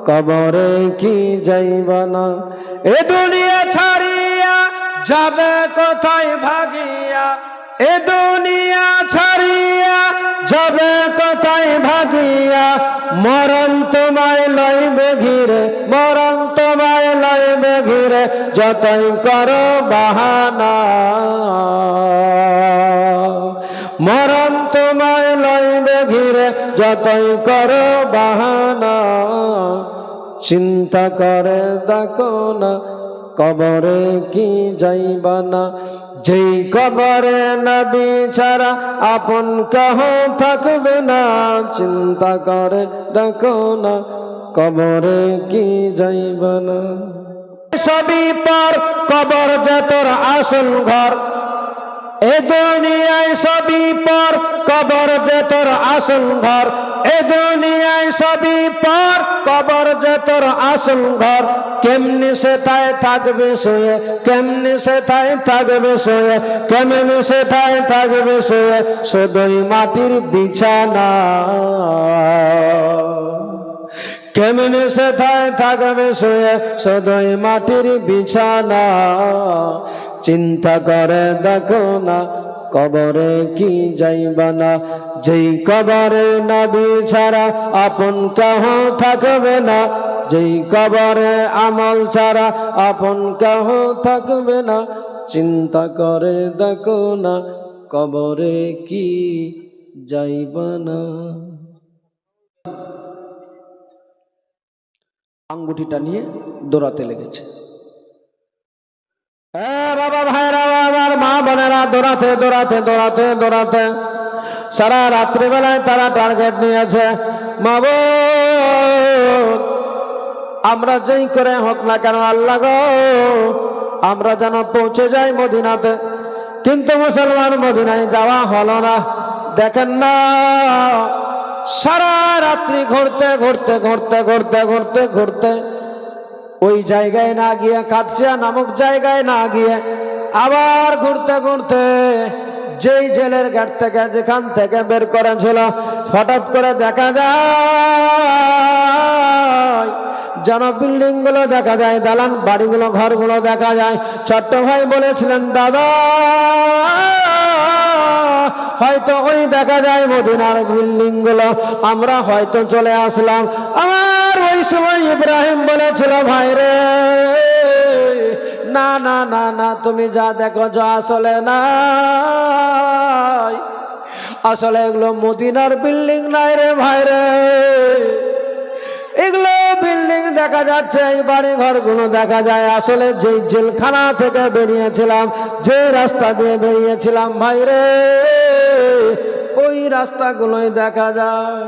কবরে কি যাইব না। এ দুনিয়া ছাড়িয়া যাবে কোথায় ভাগিয়া, এ দুনিয়া ছাড়িয়া যাবে কোথায় ভাগিয়া, মরণ তোমায় লইবে ঘিরে, মরণ তোমায় লইবে ঘিরে, যতই করো বাহানা, মরণ তোমায় লইবে ঘিরে, যতই করো বাহানা, চিন্তা করে দেখো না কবরে কি যাইবা না, যেই কবরে নবী ছাড়া আপন কেহ থাকবে না, চিন্তা করে দেখো না কবরে কি যাইবা না। সবই পর কবর যে তোর আসল ঘর, এ দুনিয়ায় সবই পর কবর যে তোর আসল ঘর, এ দুনিয়ায় সবই পর কবর যে তোর আসল ঘর, কেমনি সেটাই থাকবে শুয়ে, কেমনি সেটাই থাকবে শুয়ে, কেমনি সেটাই থাকবে শুয়ে, শুধুই মাটির বিছানা, কেমনি সেটাই থাকবে শুয়ে, শুধুই মাটির বিছানা, চিন্তা করে দেখো না কবরে কি যাইবা না, যেই কবরে নবী ছাড়া আপন কেহ থাকবে না, যেই কবরে আমল ছাড়া আপন কেহ থাকবে না, চিন্তা করে দেখো না কবরে কি যাইবা না। আঙ্গুঠিটা নিয়ে দৌড়াতে লেগেছে। বাবা ভাইরা, আমার মা বোনেরা, দৌড়াতে দৌড়াতে দৌড়াতে দৌড়াতে সারা রাত্রিবেলায় তারা টার্গেট নিয়েছে, মাবুদ আমরা যেই করে হোক না কেন আল্লাহ গো, আমরা যেন পৌঁছে যাই মদিনাতে। কিন্তু মুসলমান মদিনায় যাওয়া হলো না। দেখেন না, সারা রাত্রি ঘুরতে ঘুরতে ঘুরতে ঘুরতে ঘুরতে ঘুরতে ওই জায়গায় না গিয়ে, কাদসিয়া নামক জায়গায় না গিয়ে, আবার ঘুরতে ঘুরতে যেই জেলের গেট থেকে যেখান থেকে বের করেছিল, হঠাৎ করে দেখা যায় যেন বিল্ডিং গুলো দেখা যায়, দালান বাড়িগুলো ঘরগুলো দেখা যায়। ছোট্ট ভাই বলেছিলেন, দাদা হয়তো ওই দেখা যায় মদিনার বিল্ডিং গুলো, আমরা হয়তো চলে আসলাম। আমার ওই সময় ইব্রাহিম বলেছিল, ভাই রে না না না না, তুমি যা দেখো যা আসলে না, আসলে এগুলো মদিনার বিল্ডিং নাই রে ভাই রে, এগুলো বিল্ডিং দেখা যাচ্ছে, এই বাড়ি ঘরগুলো দেখা যায়। আসলে যেই জেলখানা থেকে বেরিয়েছিলাম, যে রাস্তা দিয়ে বেরিয়েছিলাম ভাই রে, ওই রাস্তাগুলোই দেখা যায়।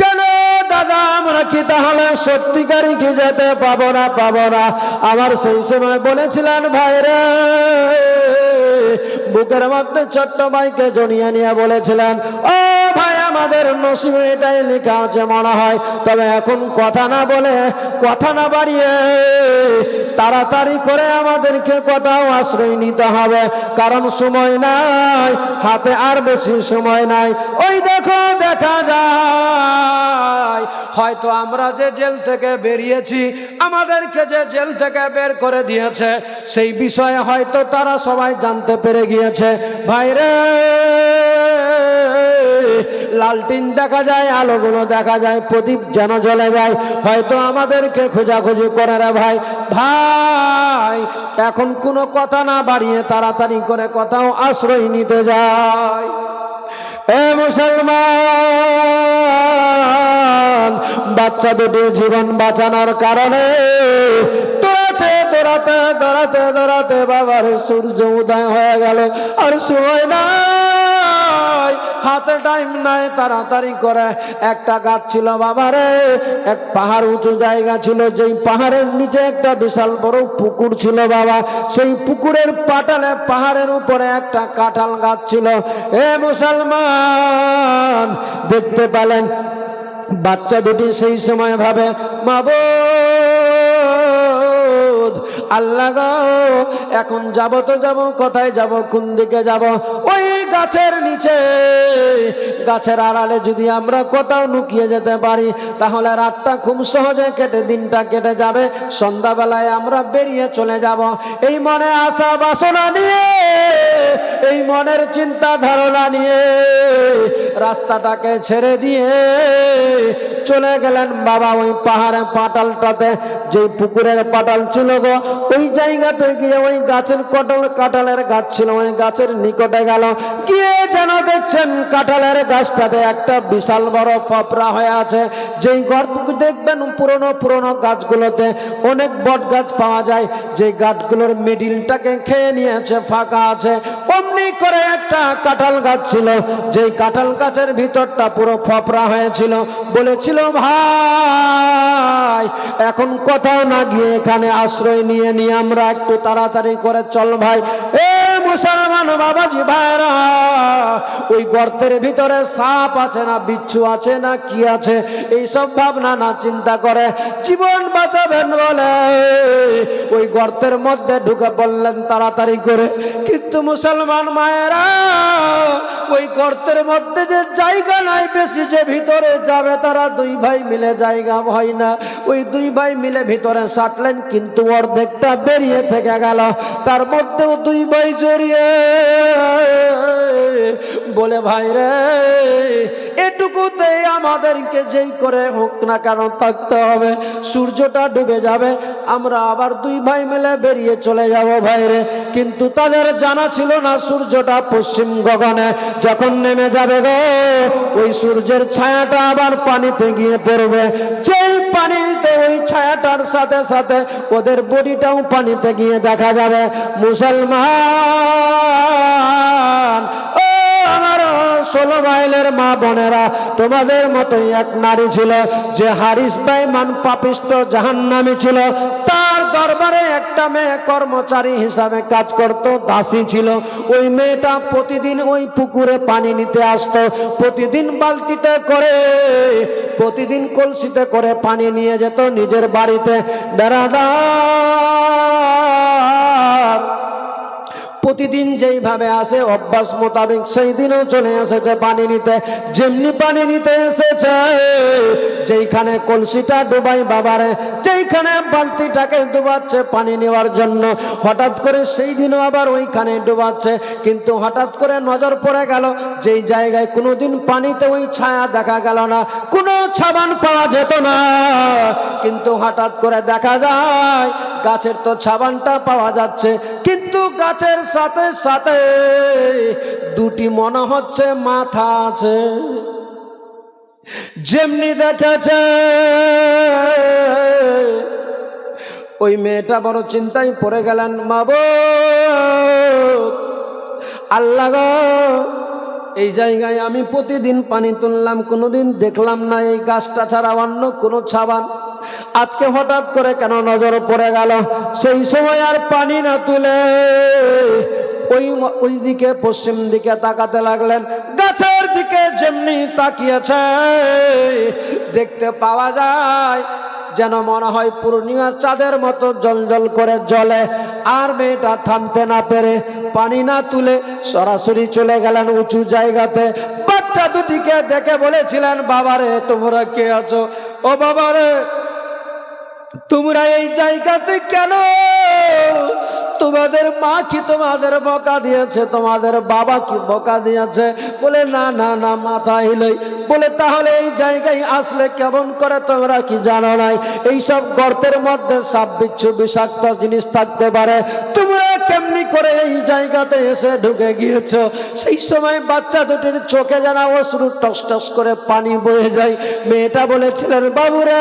কেন দাদা আমরা কি তাহলে সত্যিকারই কি যেতে পাবো না? পাবো না। আমার সেই সময় বলেছিলেন ভাই রে, বুকের মধ্যে ছোট্ট ভাইকে জড়িয়ে নিয়ে বলেছিলেন, ও ভাই আমাদের নসিবে এটাই লেখা আছে মনে হয়, তবে এখন কথা না বলে, কথা না বাড়িয়ে তাড়াতাড়ি করে আমাদেরকে কোথাও আশ্রয় নিতে হবে, কারণ সময় নাই হাতে, আর বেশি সময় নাই। ওই দেখো দেখা যায় হয়তো আমরা যে জেল থেকে বেরিয়েছি, আমাদেরকে যে জেল থেকে বের করে দিয়েছে, সেই বিষয়ে হয়তো তারা সবাই জানতে পেরে গিয়েছে ভাইরে। লালটিন দেখা যায়, আলোগুলো দেখা যায়, প্রদীপ যেন জ্বলে যায়, হয়তো আমাদেরকে খোঁজাখুঁজি করে রে ভাই। ভাই এখন কোনো কথা না বাড়িয়ে তাড়াতাড়ি করে কোথাও আশ্রয় নিতে যায়। এ মুসলমান, বাচ্চা দুটি জীবন বাঁচানোর কারণে দৌড়াতে দৌড়াতে দৌড়াতে দৌড়াতে বাবার সূর্য উদয় হয়ে গেল, আর সময় নাই, হাতে টাইম নাই, তাড়াতাড়ি করে একটা গাছ ছিল বাবারে, এক পাহাড় উঁচু জায়গা ছিল, যেই পাহাড়ের নিচে একটা বিশাল বড় পুকুর ছিল বাবা। সেই পুকুরের পাটালে পাহাড়ের উপরে একটা কাঁঠাল গাছ ছিল। এ মুসলমান, দেখতে পেলেন বাচ্চা দুটি সেই সময় ভাবে, মাবুদ আল্লাহ গো, এখন যাব তো যাব, কোথায় যাব, কোন দিকে যাব? ওই গাছের নিচে, গাছের আড়ালে যদি আমরা কোথাও লুকিয়ে যেতে পারি, তাহলে রাতটা খুব সহজে কেটে, দিনটা কেটে যাবে, সন্ধ্যাবেলায় আমরা বেরিয়ে চলে যাব। এই মনে আশা বাসনা নিয়ে, এই মনের চিন্তা ধারণা নিয়ে রাস্তাটাকে ছেড়ে দিয়ে চলে গেলেন বাবা ওই পাহাড়ে পাটালটাতে, যে পুকুরের পাটাল ছিল গো, ওই জায়গাতে গিয়ে ওই গাছের কাঁঠালের গাছ ছিল, ওই গাছের নিকটে গেল, গিয়ে যেন দেখছেন কাঁঠালের গাছটাতে একটা বিশাল বড় ফপরা হয়ে আছে। যেই গর্ত দেখবেন পুরনো পুরনো গাছগুলোতে অনেক বট গাছ পাওয়া যায়, যে গাছগুলোর মিডিলটাকে খেয়ে নিয়েছে, ফাঁকা আছে, অমনি করে একটা কাঁঠাল গাছ ছিল, যেই কাঁঠাল গাছের ভিতরটা পুরো ফপরা হয়েছিল। বলেছিল ভাই এখন কোথাও না গিয়ে এখানে আশ্রয় নিয়ে আমরা একটু তাড়াতাড়ি করে চল ভাই। এ মুসলমান বাবাজি ভাইরা, ওই গর্তের ভিতরে সাপ আছে না বিচ্ছু আছে না কি আছে, এইসব ভাবনা না চিন্তা করে জীবন বাঁচাবেন বলে ওই গর্তের মধ্যে ঢুকে পড়লেন তাড়াতাড়ি করে। কিন্তু মুসলমান মায়েরা, ওই গর্তের মধ্যে যে জায়গা নাই বেশি, যে ভিতরে যাবে তারা দুই ভাই মিলে জায়গা হয় না। ওই দুই ভাই মিলে ভিতরে সাটলেন, কিন্তু অর্ধেকটা বেরিয়ে থেকে গেল, তার মধ্যেও দুই ভাই জড়িয়ে বলে ভাই রে, এটুকুতে আমাদেরকে যেই করে হোক না কেন থাকতে হবে, সূর্যটা ডুবে যাবে, আমরা আবার দুই ভাই মিলে বেরিয়ে চলে যাব ভাই রে। কিন্তু তাদের জানা ছিল না সূর্যটা পশ্চিম গগনে যখন নেমে যাবে গো, ওই সূর্যের ছায়াটা আবার পানিতে গিয়ে পড়বে, যেই পানিতে ওই ছায়াটার সাথে সাথে ওদের বডিটাও পানিতে গিয়ে দেখা যাবে। মুসলমান ও আমার 16 মাইলের মা বোনেরা, তোমাদের মতোই এক নারী ছিল, যে হারিস বেঈমান পাপিষ্ট জাহান্নামী ছিল, তার দরবারে একটা মেয়ে কর্মচারী হিসাবে কাজ করত, দাসী ছিল। ওই মেয়েটা প্রতিদিন ওই পুকুরে পানি নিতে আসতো, প্রতিদিন বালতিতে করে, প্রতিদিন কলসিতে করে পানি নিয়ে যেত নিজের বাড়িতে। বেড়াদার প্রতিদিন যেইভাবে আসে অভ্যাস মোতাবেক সেই দিনও চলে এসেছে পানি নিতে। যেমনি পানি নিতে এসেছে, যেইখানে কলসিটা ডুবাই বাবারে, যেইখানে বালতিটাকে ডুবাচ্ছে পানি নেওয়ার জন্য, হঠাৎ করে সেই দিনও আবার ওইখানে ডুবাচ্ছে। কিন্তু হঠাৎ করে নজর পড়ে গেল, যেই জায়গায় কোনোদিন পানিতে ওই ছায়া দেখা গেল না, কোনো সাবান পাওয়া যেত না, কিন্তু হঠাৎ করে দেখা যায় গাছের তো সাবানটা পাওয়া যাচ্ছে, কিন্তু গাছের সাথে সাথে দুটি মনে হচ্ছে মাথা আছে। যেমনি দেখেছে ওই মেয়েটা বড় চিন্তায় পড়ে গেলেন, মাবুদ আল্লাহ গো, এই জায়গায় আমি প্রতিদিন পানি তুললাম, কোনোদিন দেখলাম না এই গাছটা ছাড়া অন্য কোনো সাবান, আজকে হঠাৎ করে কেন নজর পড়ে গেল? সেই সময় আর পানি না তুলে ওই দিকে পশ্চিম দিকে তাকাতে লাগলেন। গাছের দিকে যেমনি তাকিয়েছে দেখতে পাওয়া যায় যেন মনে হয় পূর্ণিমার চাঁদের মতো জলজল করে জ্বলে। আর মেয়েটা থামতে না পেরে পানি না তুলে সরাসরি চলে গেলেন উঁচু জায়গাতে। বাচ্চা দুটিকে দেখে বলেছিলেন, বাবারে তোমরা কে আছো? ও বাবারে তোমরা এই জায়গাতে কেন? তোমাদের মা কি তোমাদের বকা দিয়েছে? তোমাদের বাবা কি বকা দিয়েছে? বলে না না না, মাথা হিলই। বলে তাহলে এই জায়গায় আসলে কেমন করে? তোমরা কি জানো নাই এইসব গর্তের মধ্যে সাপ বিচ্ছু বিষাক্ত জিনিস থাকতে পারে? তোমরা কেমনি করে এই জায়গাতে এসে ঢুকে গিয়েছো? সেই সময় বাচ্চা দুটির চোখে যেন অশ্রু টস টস করে পানি বয়ে যায়। মেয়েটা বলেছিলেন, বাবুরে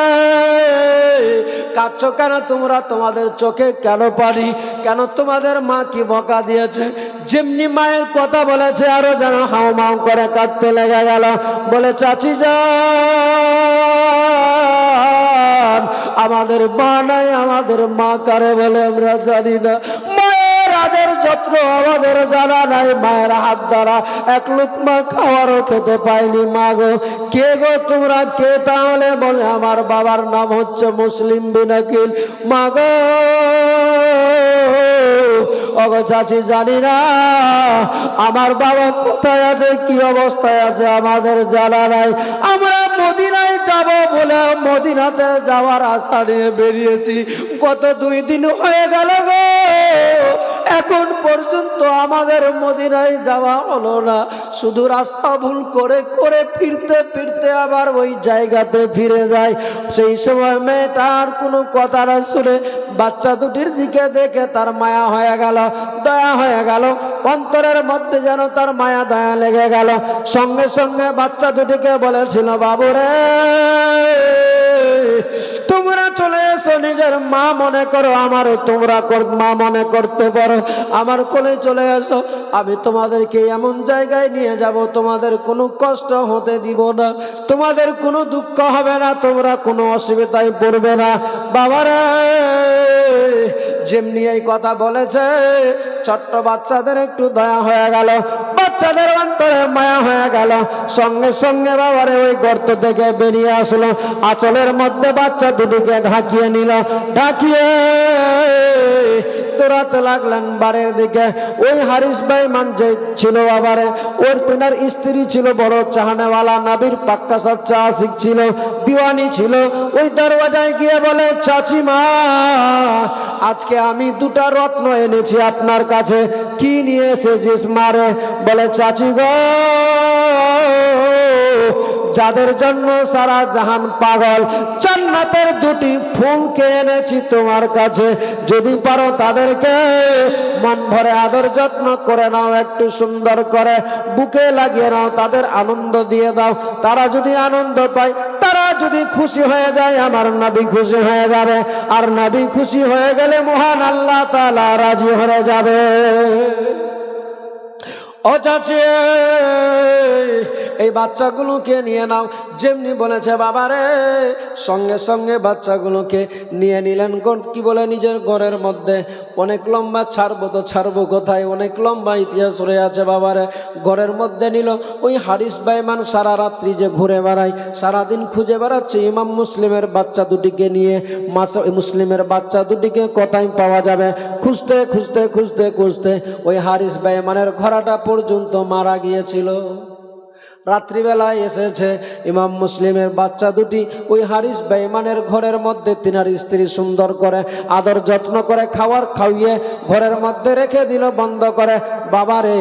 কাঁদছো কেন তোমরা? তোমাদের চোখে কেন পানি? কেন তোমাদের মা কি বকা দিয়েছে? যেমনি মায়ের কথা বলেছে আরো যেন হাউ মাউ করে কাঁদতে লেগে গেল। বলে চাচি যান, আমাদের মা নাই, আমাদের মা কারে বলে আমরা জানি না। মায়ের আদর যত্ন আমাদের জানা নাই। মায়ের হাত দ্বারা এক লুকমা খাওয়ারও খেতে পাইনি। মা গো কে গো তোমরা কে? তাহলে বলে আমার বাবার নাম হচ্ছে মুসলিম বিন আকিল। মা গো ওগো চাচি জানি না আমার বাবা কোথায় আছে, কি অবস্থায় আছে আমাদের জানা নাই। আমরা মদিনায় যাব বলে মদিনাতে যাওয়ার আশা নিয়ে বেরিয়েছি। গত 2 দিন হয়ে গেল গো, এখন পর্যন্ত আমাদের মদিনায় যাওয়া হলো না। শুধু রাস্তা ভুল করে করে ফিরতে ফিরতে আবার ওই জায়গাতে ফিরে যায়। সেই সময় মেয়েটার কোনো কথা না শুনে বাচ্চা দুটির দিকে দেখে তার মায়া হয়ে গেল, দয়া হয়ে গেল। অন্তরের মধ্যে যেন তার মায়া দয়া লেগে গেল। সঙ্গে সঙ্গে বাচ্চা দুটিকে বলেছিল, বাবুরে তোমরা চলে এসো, নিজের মা মনে করো, আমারও তোমরা মা মনে করতে পারো। আমার কোলে চলে এসো, আমি তোমাদেরকে এমন জায়গায় নিয়ে যাব তোমাদের কোনো কষ্ট হতে দিব না, তোমাদের কোনো দুঃখ হবে না, তোমরা কোনো অসুবিধায় পড়বে না। বাবারে যেমনি এই কথা বলেছে ছোট্ট বাচ্চাদের একটু দয়া হয়ে গেল, বাচ্চাদের অন্তরে মায়া হয়ে গেল। সঙ্গে সঙ্গে বাবারে ওই গর্ত থেকে বেরিয়ে আসলো, আঁচলের মধ্যে বাচ্চা দুটিকে ঢাকিয়ে নিল। ঢাকিয়ে দৌড়াতে লাগলেন বাড়ির দিকে। ওই হারিস ভাই মান যে ছিল বাবারে, ওর তেনার স্ত্রী ছিল বড় চাহানেওয়ালা, নাবির পাক্কা সাচ্চা আশিক ছিল, দিওয়ানি ছিল। ওই দরওয়াজায় গিয়ে বলে, চাচিমা আজকে আমি 2টা রত্ন এনেছি আপনার কাছে। কি নিয়ে এসেছিস মারে? বলে চাচি গো, যাদের জন্য সারা জাহান পাগল, জান্নাতের 2টি ফুলকে এনেছি তোমার কাছে। যদি পারো তাদেরকে মন ভরে আদর যত্ন করে নাও, একটু সুন্দর করে বুকে লাগিয়ে নাও, তাদের আনন্দ দিয়ে দাও। তারা যদি আনন্দ পায়, তারা যদি খুশি হয়ে যায়, আমার নবী খুশি হয়ে যাবে। আর নবী খুশি হয়ে গেলে মহান আল্লাহ তাআলা রাজি হয়ে যাবে। ও চাচি এই বাচ্চাগুলোকে নিয়ে নাও। যেমনি বলেছে বাবারে সঙ্গে সঙ্গে বাচ্চাগুলোকে নিয়ে নিলেন। কি বলে, নিজের ঘরের মধ্যে। অনেক লম্বা ছাড়বো তো ছাড়বো কোথায়, অনেক লম্বা ইতিহাস রয়ে আছে বাবারে। ঘরের মধ্যে নিল। ওই হারিস বাইমান সারা রাত্রি যে ঘুরে বেড়ায়, সারাদিন খুঁজে বেড়াচ্ছে ইমাম মুসলিমের বাচ্চা দুটিকে নিয়ে। মুসলিমের বাচ্চা দুটিকে কোথায় পাওয়া যাবে, খুঁজতে খুঁজতে খুঁজতে খুঁজতে ওই হারিস বাইমানের ঘোড়াটা পর্যন্ত মারা গিয়েছিল। রাত্রিবেলায় এসেছে ইমাম মুসলিমের বাচ্চা দুটি ওই হারিস বেঈমানের ঘরের মধ্যে তিনার স্ত্রী সুন্দর করে আদর যত্ন করে খাবার খাইয়ে ঘরের মধ্যে রেখে দিল বন্ধ করে। বাবারে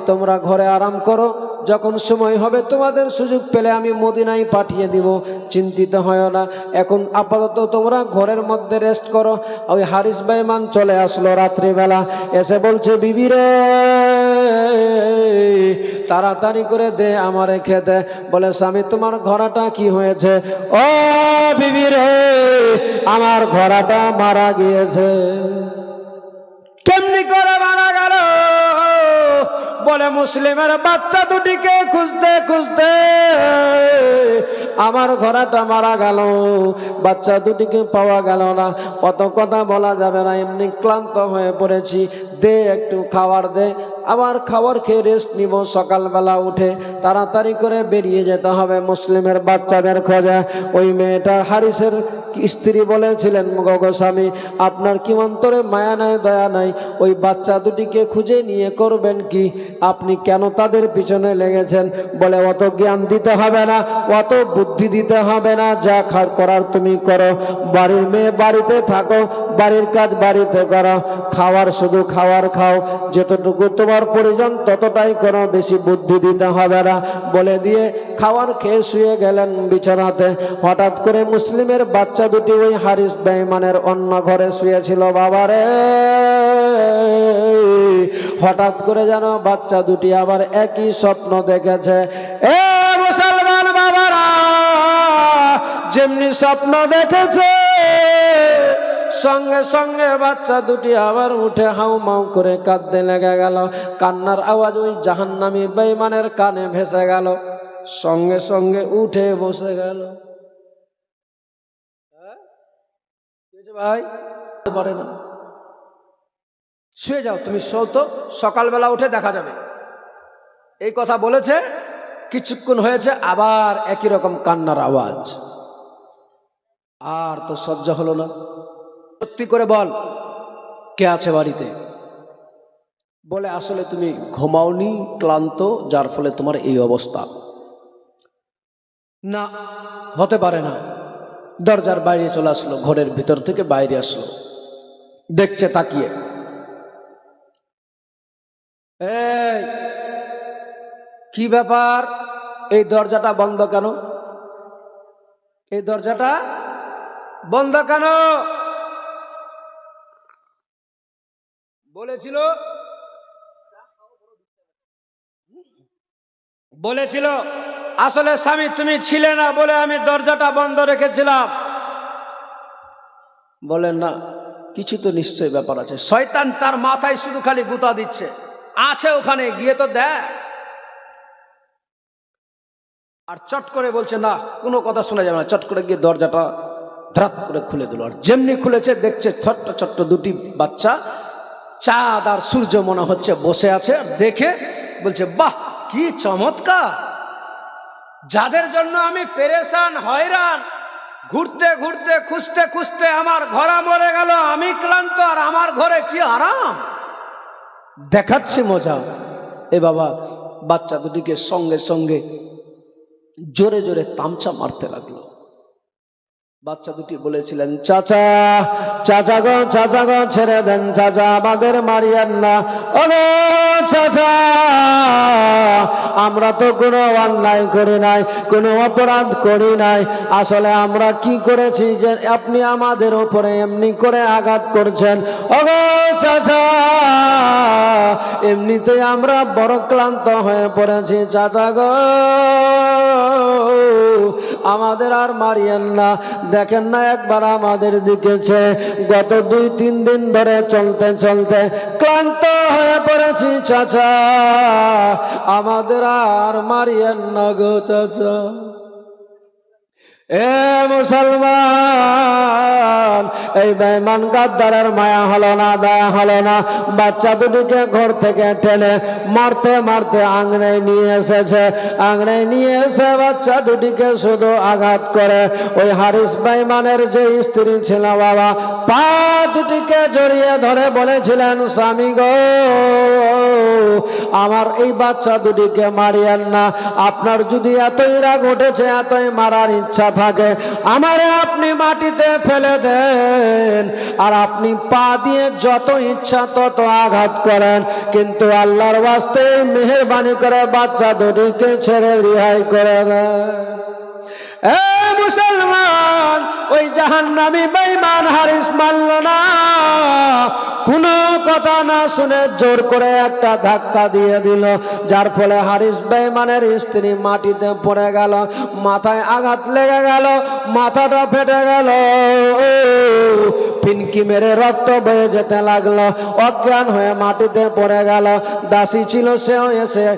তোমরা ঘরে আরাম করো, যখন সময় হবে তোমাদের সুযোগ পেলে আমি মদিনায় পাঠিয়ে দিব, চিন্তিত হয় না। এখন আপাতত তোমরা ঘরের মধ্যে রেস্ট করো। ওই হারিস বেঈমান চলে আসলো রাত্রিবেলা, এসে বলছে বিবি রে তাড়াতাড়ি করে দে আমারে খেতে। বলে স্বামী তোমার ঘোড়াটা কি হয়েছে? ও বিবি রে আমার ঘোড়াটা মারা গিয়েছে। কেমনি করে মারা গেল? বলে মুসলিমের বাচ্চা দুটিকে খুঁজতে খুঁজতে আমার ঘোড়াটা মারা গেল, বাচ্চা দুটিকে পাওয়া গেল না। অত কথা বলা যাবে না, এমনি ক্লান্ত হয়ে পড়েছি, দে একটু খাবার দে। আবার খাবার খেয়ে রেস্ট নিব, সকালবেলা উঠে তাড়াতাড়ি করে বেরিয়ে যেতে হবে মুসলিমের বাচ্চাদের খোঁজে। ওই মেয়েটা হারিসের স্ত্রী বলেছিলেন, গো স্বামী আপনার কি অন্তরে মায়া নাই, দয়া নাই? ওই বাচ্চা দুটিকে খুঁজে নিয়ে করবেন কি? আপনি কেন তাদের পিছনে লেগেছেন? বলে অত জ্ঞান দিতে হবে না, অত বুদ্ধি দিতে হবে না, যা করার তুমি করো। বাড়ির মেয়ে বাড়িতে থাকো, বাড়ির কাজ বাড়িতে করো, খাওয়ার শুধু খাওয়ার খাও, যতটুকু তোমার প্রয়োজন ততটাই করো, বেশি বুদ্ধি দিতে হবে না বলে দিয়ে খাওয়ার খেয়ে শুয়ে গেলেন বিছানাতে। হঠাৎ করে মুসলিমের বাচ্চা দুটি ওই হারিস বেঈমানের অন্য ঘরে শুয়েছিল। বাবারে হঠাৎ করে যেন বাচ্চা দুটি আবার একই স্বপ্ন দেখেছে। এ মুসলমান বাবারা, যেমনি স্বপ্ন দেখেছে সঙ্গে সঙ্গে বাচ্চা দুটি আবার উঠে হাউমাউ করে কাঁদতে লেগে গেল। কান্নার আওয়াজ ওই জাহান্নামী বেঈমানের কানে ভেসে গেল, সঙ্গে সঙ্গে উঠে বসে গেল। ভাই পারে না, শুয়ে যাও, তুমি শো তো, সকালবেলা উঠে দেখা যাবে। এই কথা বলেছে, কিছুক্ষণ হয়েছে আবার একই রকম কান্নার আওয়াজ। আর তো সহ্য হলো না, সত্যি করে বল কে আছে বাড়িতে? বলে আসলে তুমি ঘুমাওনি, ক্লান্ত, যার ফলে তোমার এই অবস্থা। না হতে পারে না। দরজার বাইরে চলে আসলো, ঘরের ভিতর থেকে বাইরে আসলো, দেখছে তাকিয়ে, এই কি ব্যাপার, এই দরজাটা বন্ধ কেন? এই দরজাটা বন্ধ কেন? বলেছিল আসলে স্বামী তুমি ছিলে না বলে আমি দরজাটা বন্ধ রেখেছিলাম। বলেন না, কিছু তো নিশ্চয় ব্যাপার আছে। শয়তান তার মাথায় শুধু খালি গুতা দিচ্ছে, আছে ওখানে গিয়ে তো দেখ। আর চট করে বলছে না, কোনো কথা শোনা যাবে না। চট করে গিয়ে দরজাটা ধাপ করে খুলে দিল। আর যেমনি খুলেছে দেখছে ছোট্ট ছোট্ট দুটি বাচ্চা, চাঁদ আর সূর্য মনে হচ্ছে বসে আছে। আর দেখে বলছে বাহ কি চমৎকার, যাদের জন্য আমি পেরেশান হয়রান, ঘুরতে ঘুরতে খুঁজতে খুঁজতে আমার ঘোড়া মরে গেল, আমি ক্লান্ত, আর আমার ঘরে কি আরাম, দেখাচ্ছে মজা। এ বাবা বাচ্চা দুটিকে সঙ্গে সঙ্গে জোরে জোরে তামচা মারতে লাগলো। বাচ্চা দুটি বলেছিলেন, চাচা চাচা গো, চাচা গো ছেড়ে দেন, চাচা আমাদের মারিয়েন না। ও চাচা আমরা তো কোনো অন্যায় করি নাই, কোনো অপরাধ করি নাই, আসলে আমরা কি করেছি যে আপনি আমাদের উপরে এমনি করে আঘাত করছেন? ও চাচা এমনিতে আমরা বড় ক্লান্ত হয়ে পড়েছি, চাচা গো আমাদের আর মারিয়েন না। দেখেন না একবার আমাদের দিকেছে, গত 2-3 দিন ধরে চলতে চলতে ক্লান্ত হয়ে পড়েছি, চাচা আমাদের আর মারিয়েন না গো চাচা। এ মুসলমান, এই বেঈমান গাদ্দারের মায়া হলো না, দয়া হলো না। বাচ্চা দুটিকে ঘর থেকে টেনে মারতে মারতে আঙড়ায় নিয়ে এসেছে। আঙড়ায় নিয়ে এসে বাচ্চা দুটিকে শুধু আঘাত করে। ওই হারিস বেঈমানের যে স্ত্রী ছিল বাবা, পা দুটিকে জড়িয়ে ধরে বলেছিলেন, স্বামী গো আমার এই বাচ্চা দুটিকে মারিয়েন না, আপনার যদি এতই রাগ উঠেছে, এতই মারার ইচ্ছা থাকে, আমারে আপনি মাটিতে ফেলে দেন আর আপনি পা দিয়ে যত ইচ্ছা তত আঘাত করেন, কিন্তু আল্লাহর ওয়াস্তে মেহেরবানি করে বাচ্চা দুটিকে ছেড়ে রিহাই করে দেন। এ মুসলমান, ওই জাহান্নামী বেঈমান হারিস মানল না, কোনো কথা না শুনে জোর করে একটা ধাক্কা দিয়ে দিল, যার ফলে হারিস বেঈমানের স্ত্রী মাটিতে পড়ে গেল, মাথায় আঘাত লেগে গেল, মাথাটা ফেটে গেল, পিনকি মেরে রক্ত বয়ে যেতে লাগলো, অজ্ঞান হয়ে মাটিতে পড়ে গেল। দাসী ছিল, সেও এসে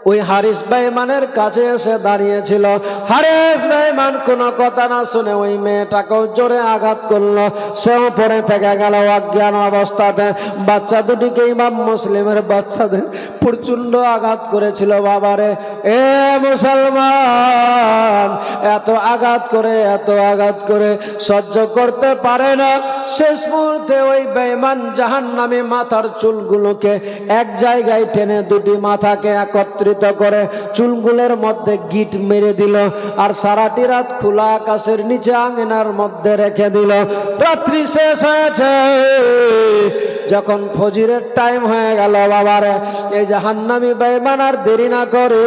ওই হারিস বেঈমানের কাছে এসে দাঁড়িয়েছিল। হারিস বেঈমান কোনো কথা না শুনে ওই মেয়েটাকেও জোরে আঘাত করলো, সেও পড়ে থেকে গেল অজ্ঞান অবস্থাতে। বাচ্চা দুটিকে ইমাম মুসলিমের বাচ্চাদের প্রচন্ড আঘাত করেছিল। বাবারে, এ মুসলমান, এত আঘাত করে সহ্য করতে পারে না। শেষ মুহূর্তে ওই বেঈমান জাহান্নামী মাথার চুলগুলোকে এক জায়গায় টেনে দুটি মাথাকে একত্রিত করে চুলগুলোর মধ্যে গিট মেরে দিল, আর সারাটি রাত খোলা আকাশের নিচে আঙিনার মধ্যে রেখে দিল। রাত্রি শেষ হয়েছে, যখন ফজরের টাইম হয়ে গেল, বাবারে, এই জাহান্নামী বেঈমান আর দেরি না করে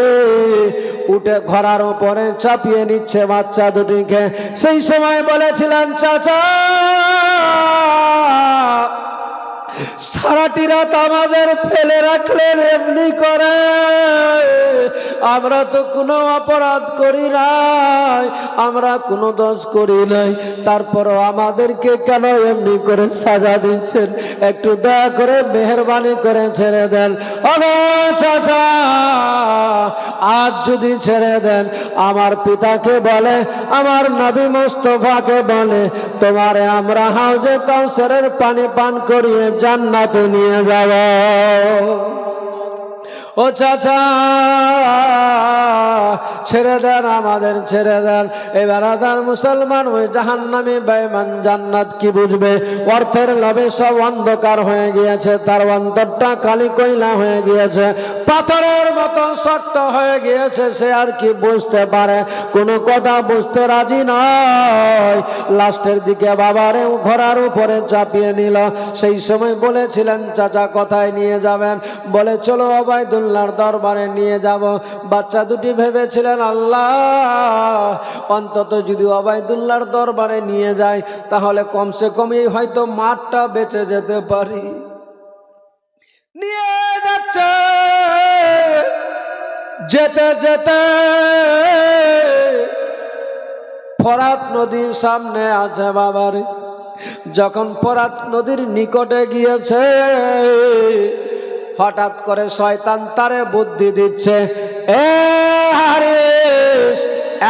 উঠে ঘোড়ার উপরে চাপিয়ে নিচ্ছে বাচ্চা দুটিকে। সেই সময় বলেছিলেন, চাচা, সারাটি রাত আমাদের ফেলে রাখলেন এমনি করে, আমরা তো কোনো অপরাধ করি নাই, আমরা কোনো দোষ করি নাই, তারপরও আমাদেরকে কেন এমনি করে সাজা দিচ্ছেন? একটু দয়া করে মেহেরবানি করে ছেড়ে দেন। ওগো চাচা, আজ যদি ছেড়ে দেন, আমার পিতাকে বলে, আমার নবী মুস্তাফাকে বলে, তোমারে আমরা হাউজে কাউসারের পানি পান করিয়ে জান্নাতে নিয়ে যাব। ও চাচা, ছেড়ে দেন, আমাদের ছেড়ে দেন। এবার আদার মুসলমান, ওই জাহান্নামী বেঈমান জান্নাত কি বুঝবে? অর্থের লোভে সব অন্ধকার হয়ে গিয়েছে, তার অন্তরটা কালি কয়লা হয়ে গিয়েছে, পাথরের মতো শক্ত হয়ে গিয়েছে, সে আর কি বুঝতে পারে? কোনো কথা বুঝতে রাজি নয়। লাস্টের দিকে বাবারে ঘোড়ার উপরে চাপিয়ে নিল। সেই সময় বলেছিলেন, চাচা কোথায় নিয়ে যাবেন? বলে, চলো ওবায়দুল্লাহর দরবারে নিয়ে যাব। বাচ্চা দুটি ভেবেছিলেন, আল্লাহ, অন্তত যদি ওবায়দুল্লাহর দরবারে নিয়ে যায়, তাহলে কমসে কম এই হয়তো মাঠটা বেঁচে যেতে পারি। নিয়ে যাচ্ছে, যেতে যেতে ফরাত নদীর সামনে আছে। বাবারে, যখন ফরাত নদীর নিকটে গিয়েছে, হঠাৎ করে শয়তান তারে বুদ্ধি দিচ্ছে, এ হারিস,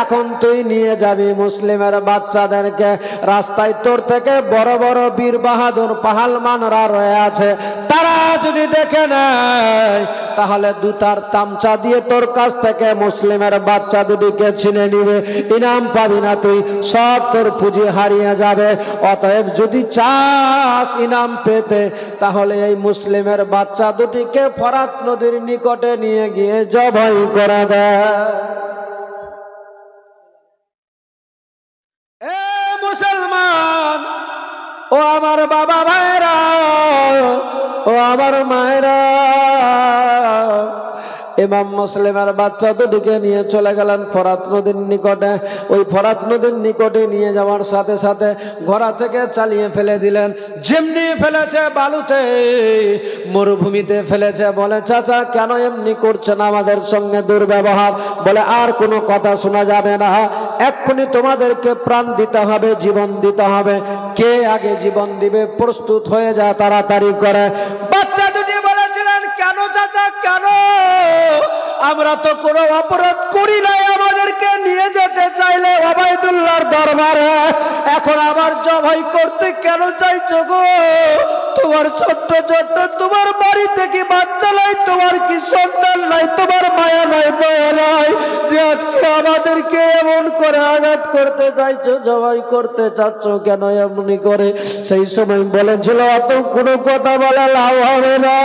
এখন তুই নিয়ে যাবি মুসলিমের বাচ্চাদেরকে। রাস্তায় তোর থেকে বড় বড় বীর বাহাদুর পাহালমানরা রয়ে আছে, তারা যদি দেখে নেয়, তাহলে দুটার তামচা দিয়ে তোর কাছ থেকে মুসলিমের বাচ্চা দুটিকে ছিনে নিবে, ইনাম পাবি না তুই, সব তোর পুঁজি হারিয়ে যাবে। অতএব যদি চাস ইনাম পেতে, তাহলে এই মুসলিমের বাচ্চা দুটিকে ফরাত নদীর নিকটে নিয়ে গিয়ে জবাই করে দেয়। মুসলমান, ও আমার বাবা ভাইরা, ও আমার মায়েরা, ইমাম মুসলিমের বাচ্চা দুটিকে নিয়ে চলে গেলেন ফরাত নদীর নিকটে। ওই ফরাত নদীর নিকটে নিয়ে যাওয়ার সাথে সাথে ঘোড়া থেকে চালিয়ে ফেলে দিলেন। যেমনি ফেলেছে বালুতে, মরুভূমিতে ফেলেছে। বলে, চাচা কেন এমনি করছেন আমাদের সঙ্গে দুর্ব্যবহার? বলে, আর কোনো কথা শোনা যাবে না, এক্ষুনি তোমাদেরকে প্রাণ দিতে হবে, জীবন দিতে হবে। কে আগে জীবন দিবে? প্রস্তুত হয়ে যা, তাড়াতাড়ি করে। বাচ্চা দুটি বলেছিলেন, কেন চাচা, কেন? আমরা তো কোনো অপরাধ করি নাই, আমাদেরকে নিয়ে যেতে চাইলে ওবায়দুল্লাহর দরবারে, এখন আবার জবাই করতে কেন চাইছো গো? তোমার ছোট্ট ছোট্ট তোমার বাড়ি থেকে বাচ্চা নাই, তোমার কি সন্তান নাই, তোমার মায়া নাই, দয়া নাই, যে আজকে আমাদেরকে এমন করে আঘাত করতে চাইছো, জবাই করতে চাচ্ছ কেন এমনি করে? সেই সময় বলেছিল, অত কোনো কথা বলা লাভ হবে না,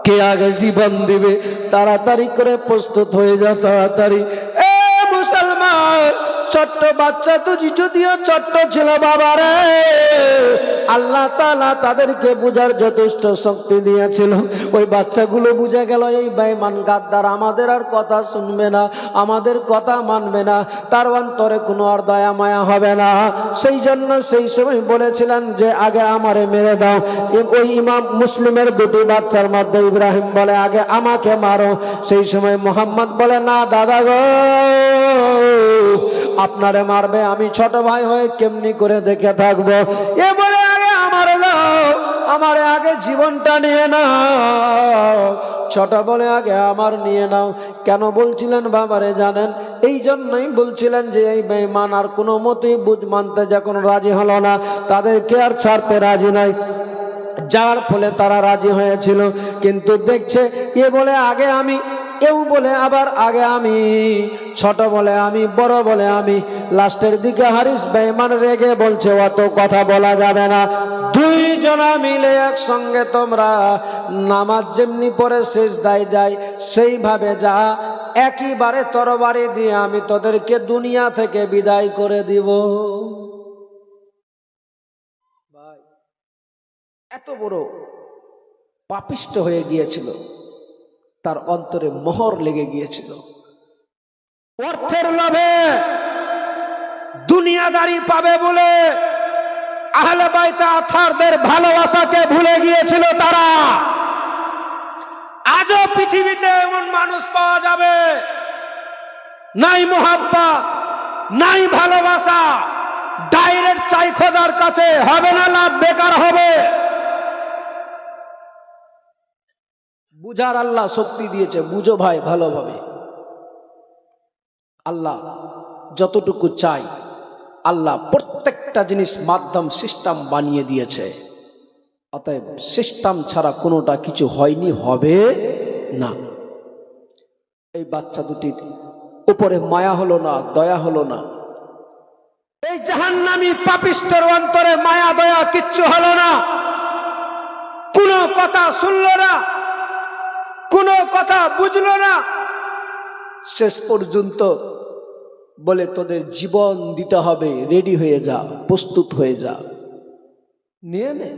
কে আগে জীবন দিবে? তাড়াতাড়ি করে প্রস্তুত হয়ে যা, তাড়াতাড়ি। এ মুসলমান, ছোট্ট বাচ্চা দুটি যদিও ছোট্ট ছিল বাবা রে, আল্লাহ তাআলা তাদেরকে বুঝার যথেষ্ট শক্তি দিয়েছিল। ওই বাচ্চাগুলো বুঝে গেল এই বেঈমান গাদ্দার আমাদের আর কথা শুনবে না, আমাদের কথা মানবে না, তার অন্তরে কোনো আর দয়া মায়া হবে না। সেই জন্য সেই সময় বলেছিলেন যে আগে আমারে মেরে দাও। ওই ইমাম মুসলিমের দুটি বাচ্চার মধ্যে ইব্রাহিম বলে আগে আমাকে মারো। সেই সময় মোহাম্মদ বলে না দাদা গো, আপনারে মারবে আমি ছোট ভাই হয়ে কেমনি করে দেখে থাকবো, এ বলে আগে আমারে দাও, আমারে আগে জীবনটা নিয়ে নাও। ছোট বলে আগে আমার নিয়ে নাও। কেন বলছিলেন বাবারে জানেন? এই জন্যই বলছিলেন যে এই বেঈমান আর কোনো মতেই বুঝ মানতে যখন রাজি হলো না, তাদেরকে আর ছাড়তে রাজি নাই, যার ফলে তারা রাজি হয়েছিল। কিন্তু দেখছে এ বলে আগে আমি, এও বলে আবার আগে আমি, ছোট বলে আমি, বড় বলে আমি। লাস্টের দিকে হারিস বেঈমান রেগে বলছে অত কথা বলা যাবে না, দুইজনা মিলে একসঙ্গে তোমরা নামাজ যেমনি পড়ে সিজদায় যায় সেইভাবে যা, একইবারে তরবারি দিয়ে আমি তোদেরকে দুনিয়া থেকে বিদায় করে দিব। ভাই এত বড় পাপিষ্ট হয়ে গিয়েছিল, তার অন্তরে মোহর লেগে গিয়েছিল। অর্থের লোভে দুনিয়াদারি পাবে বলে আহলে বাইতে আথারদের ভালোবাসাকে ভুলে গিয়েছিল তারা। আজও পৃথিবীতে এমন মানুষ পাওয়া যাবে, নাই মুহাব্বত, নাই ভালোবাসা, ডাইরেক্ট চাই খোদার কাছে, হবে না লাভ, বেকার হবে। বুঝার আল্লাহ শক্তি দিয়েছে, বুঝো ভাই ভালোভাবে। আল্লাহ যতটুকু চাই, আল্লাহ প্রত্যেকটা জিনিস মাধ্যম সিস্টেম বানিয়ে দিয়েছে। অতএব সিস্টেম ছাড়া কোনোটা কিছু হয়নি, হবে না। এই বাচ্চা দুটির উপরে মায়া হলো না, দয়া হলো না। এই জাহান্নামী পাপিষ্ঠের অন্তরে মায়া দয়া কিচ্ছু হলো না। কোনো কথা শুনলো না, কোনো কথা বুঝলো না। শেষ পর্যন্ত বলে তোদের জীবন দিতে হবে, রেডি হয়ে যা, প্রস্তুত হয়ে যা, নিয়ে নে,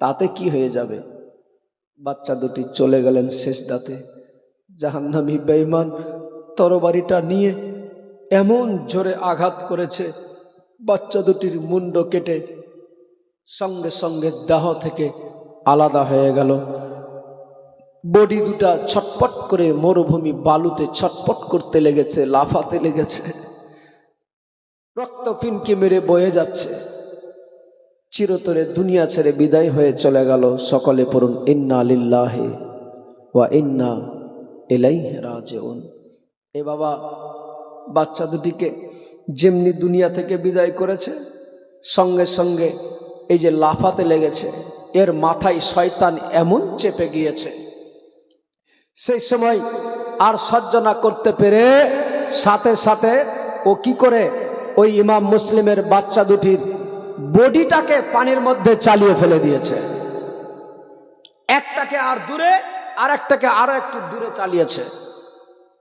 তাতে কি হয়ে যাবে। বাচ্চা দুটি চলে গেলেন সিজদাতে। জাহান্নামী বেঈমান তরবারিটা নিয়ে এমন জোরে আঘাত করেছে, বাচ্চা দুটির মুন্ড কেটে সঙ্গে সঙ্গে দেহ থেকে আলাদা হয়ে গেল। বডি দুটা ছটপট করে মরুভূমি বালুতে ছটপট করতে লেগেছে, লাফাতে লেগেছে, রক্ত ফিনকি মেরে বয়ে যাচ্ছে। চিরতরে দুনিয়া ছেড়ে বিদায় হয়ে চলে গেল। সকলে পড়ুন ইন্না লিল্লাহি ওয়া ইন্না ইলাইহি রাজিউন। এ বাবা বাচ্চা দুটিকে যেমনি দুনিয়া থেকে বিদায় করেছে, সঙ্গে সঙ্গে এই যে লাফাতে লেগেছে, এর মাথায় শয়তান এমন চেপে গিয়েছে, সেই সময় আর সহ্য না করতে পেরে সাথে সাথে ও কি করে ওই ইমাম মুসলিমের বাচ্চা দুটির বডিটাকে পানির মধ্যে চালিয়ে ফেলে দিয়েছে। একটাকে আর দূরে, আর একটাকে আরো একটু দূরে চালিয়েছে।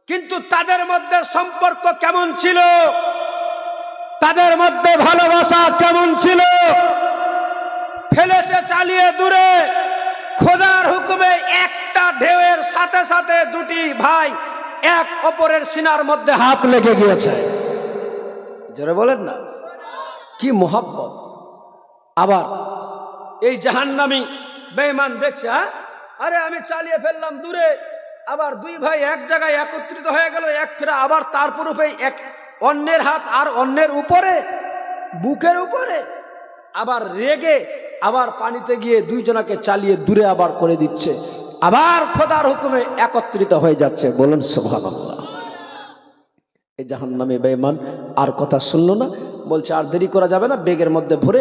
কিন্তু তাদের মধ্যে সম্পর্ক কেমন ছিল, তাদের মধ্যে ভালোবাসা কেমন ছিল। ফেলেছে চালিয়ে দূরে, খোদার হুকুমে একটা ঢেউয়ের সাথে সাথে দুটি ভাই এক অপরের সিনার মধ্যে হাত লেগে গিয়েছে। জোরে বলেন না, কি মোহাব্বত। আবার এই জাহান্নামী বেঈমান দেখছে, আরে আমি চালিয়ে ফেললাম দূরে, আবার দুই ভাই এক জায়গায় একত্রিত হয়ে গেল, এক ফেরা, আবার তার পুরুপে এক অন্যের হাত আর অন্যের উপরে, বুকের উপরে, আবার রেগে আবার পানিতে গিয়ে দুইজনাকে চালিয়ে দূরে আবার করে দিচ্ছে, আবার খোদার হুকুমে একত্রিত হয়ে যাচ্ছে। বলুন সুবহানাল্লাহ। এই জাহান্নামী বেঈমান আর কথা শুনলো না, বলছে আর দেরি করা যাবে না, বেগের মধ্যে ভরে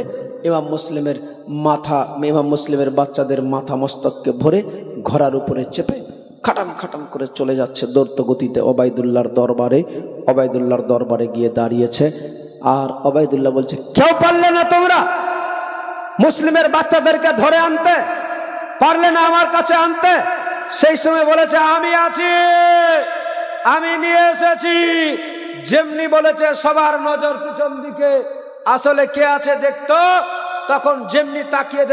ইমাম মুসলিমের বাচ্চাদের মাথা মস্তককে ভরে ঘোড়ার উপরে চেপে খাটাম খাটাম করে চলে যাচ্ছে দৌড় গতিতে ওবায়দুল্লাহর দরবারে গিয়ে দাঁড়িয়েছে। আর ওবায়দুল্লাহ বলছে, কেউ পারলে না তোমরা মুসলিমের বাচ্চাদেরকে ধরে আনতে, পারলে না আমার কাছে আনতে? সেই সময় বলেছে, আমি আছি, আমি নিয়ে এসেছি, যেমনি বলেছে সবার নজর পিছন দিকে, আসলে কে আছে দেখতো, তখন যেমনি তাকিয়ে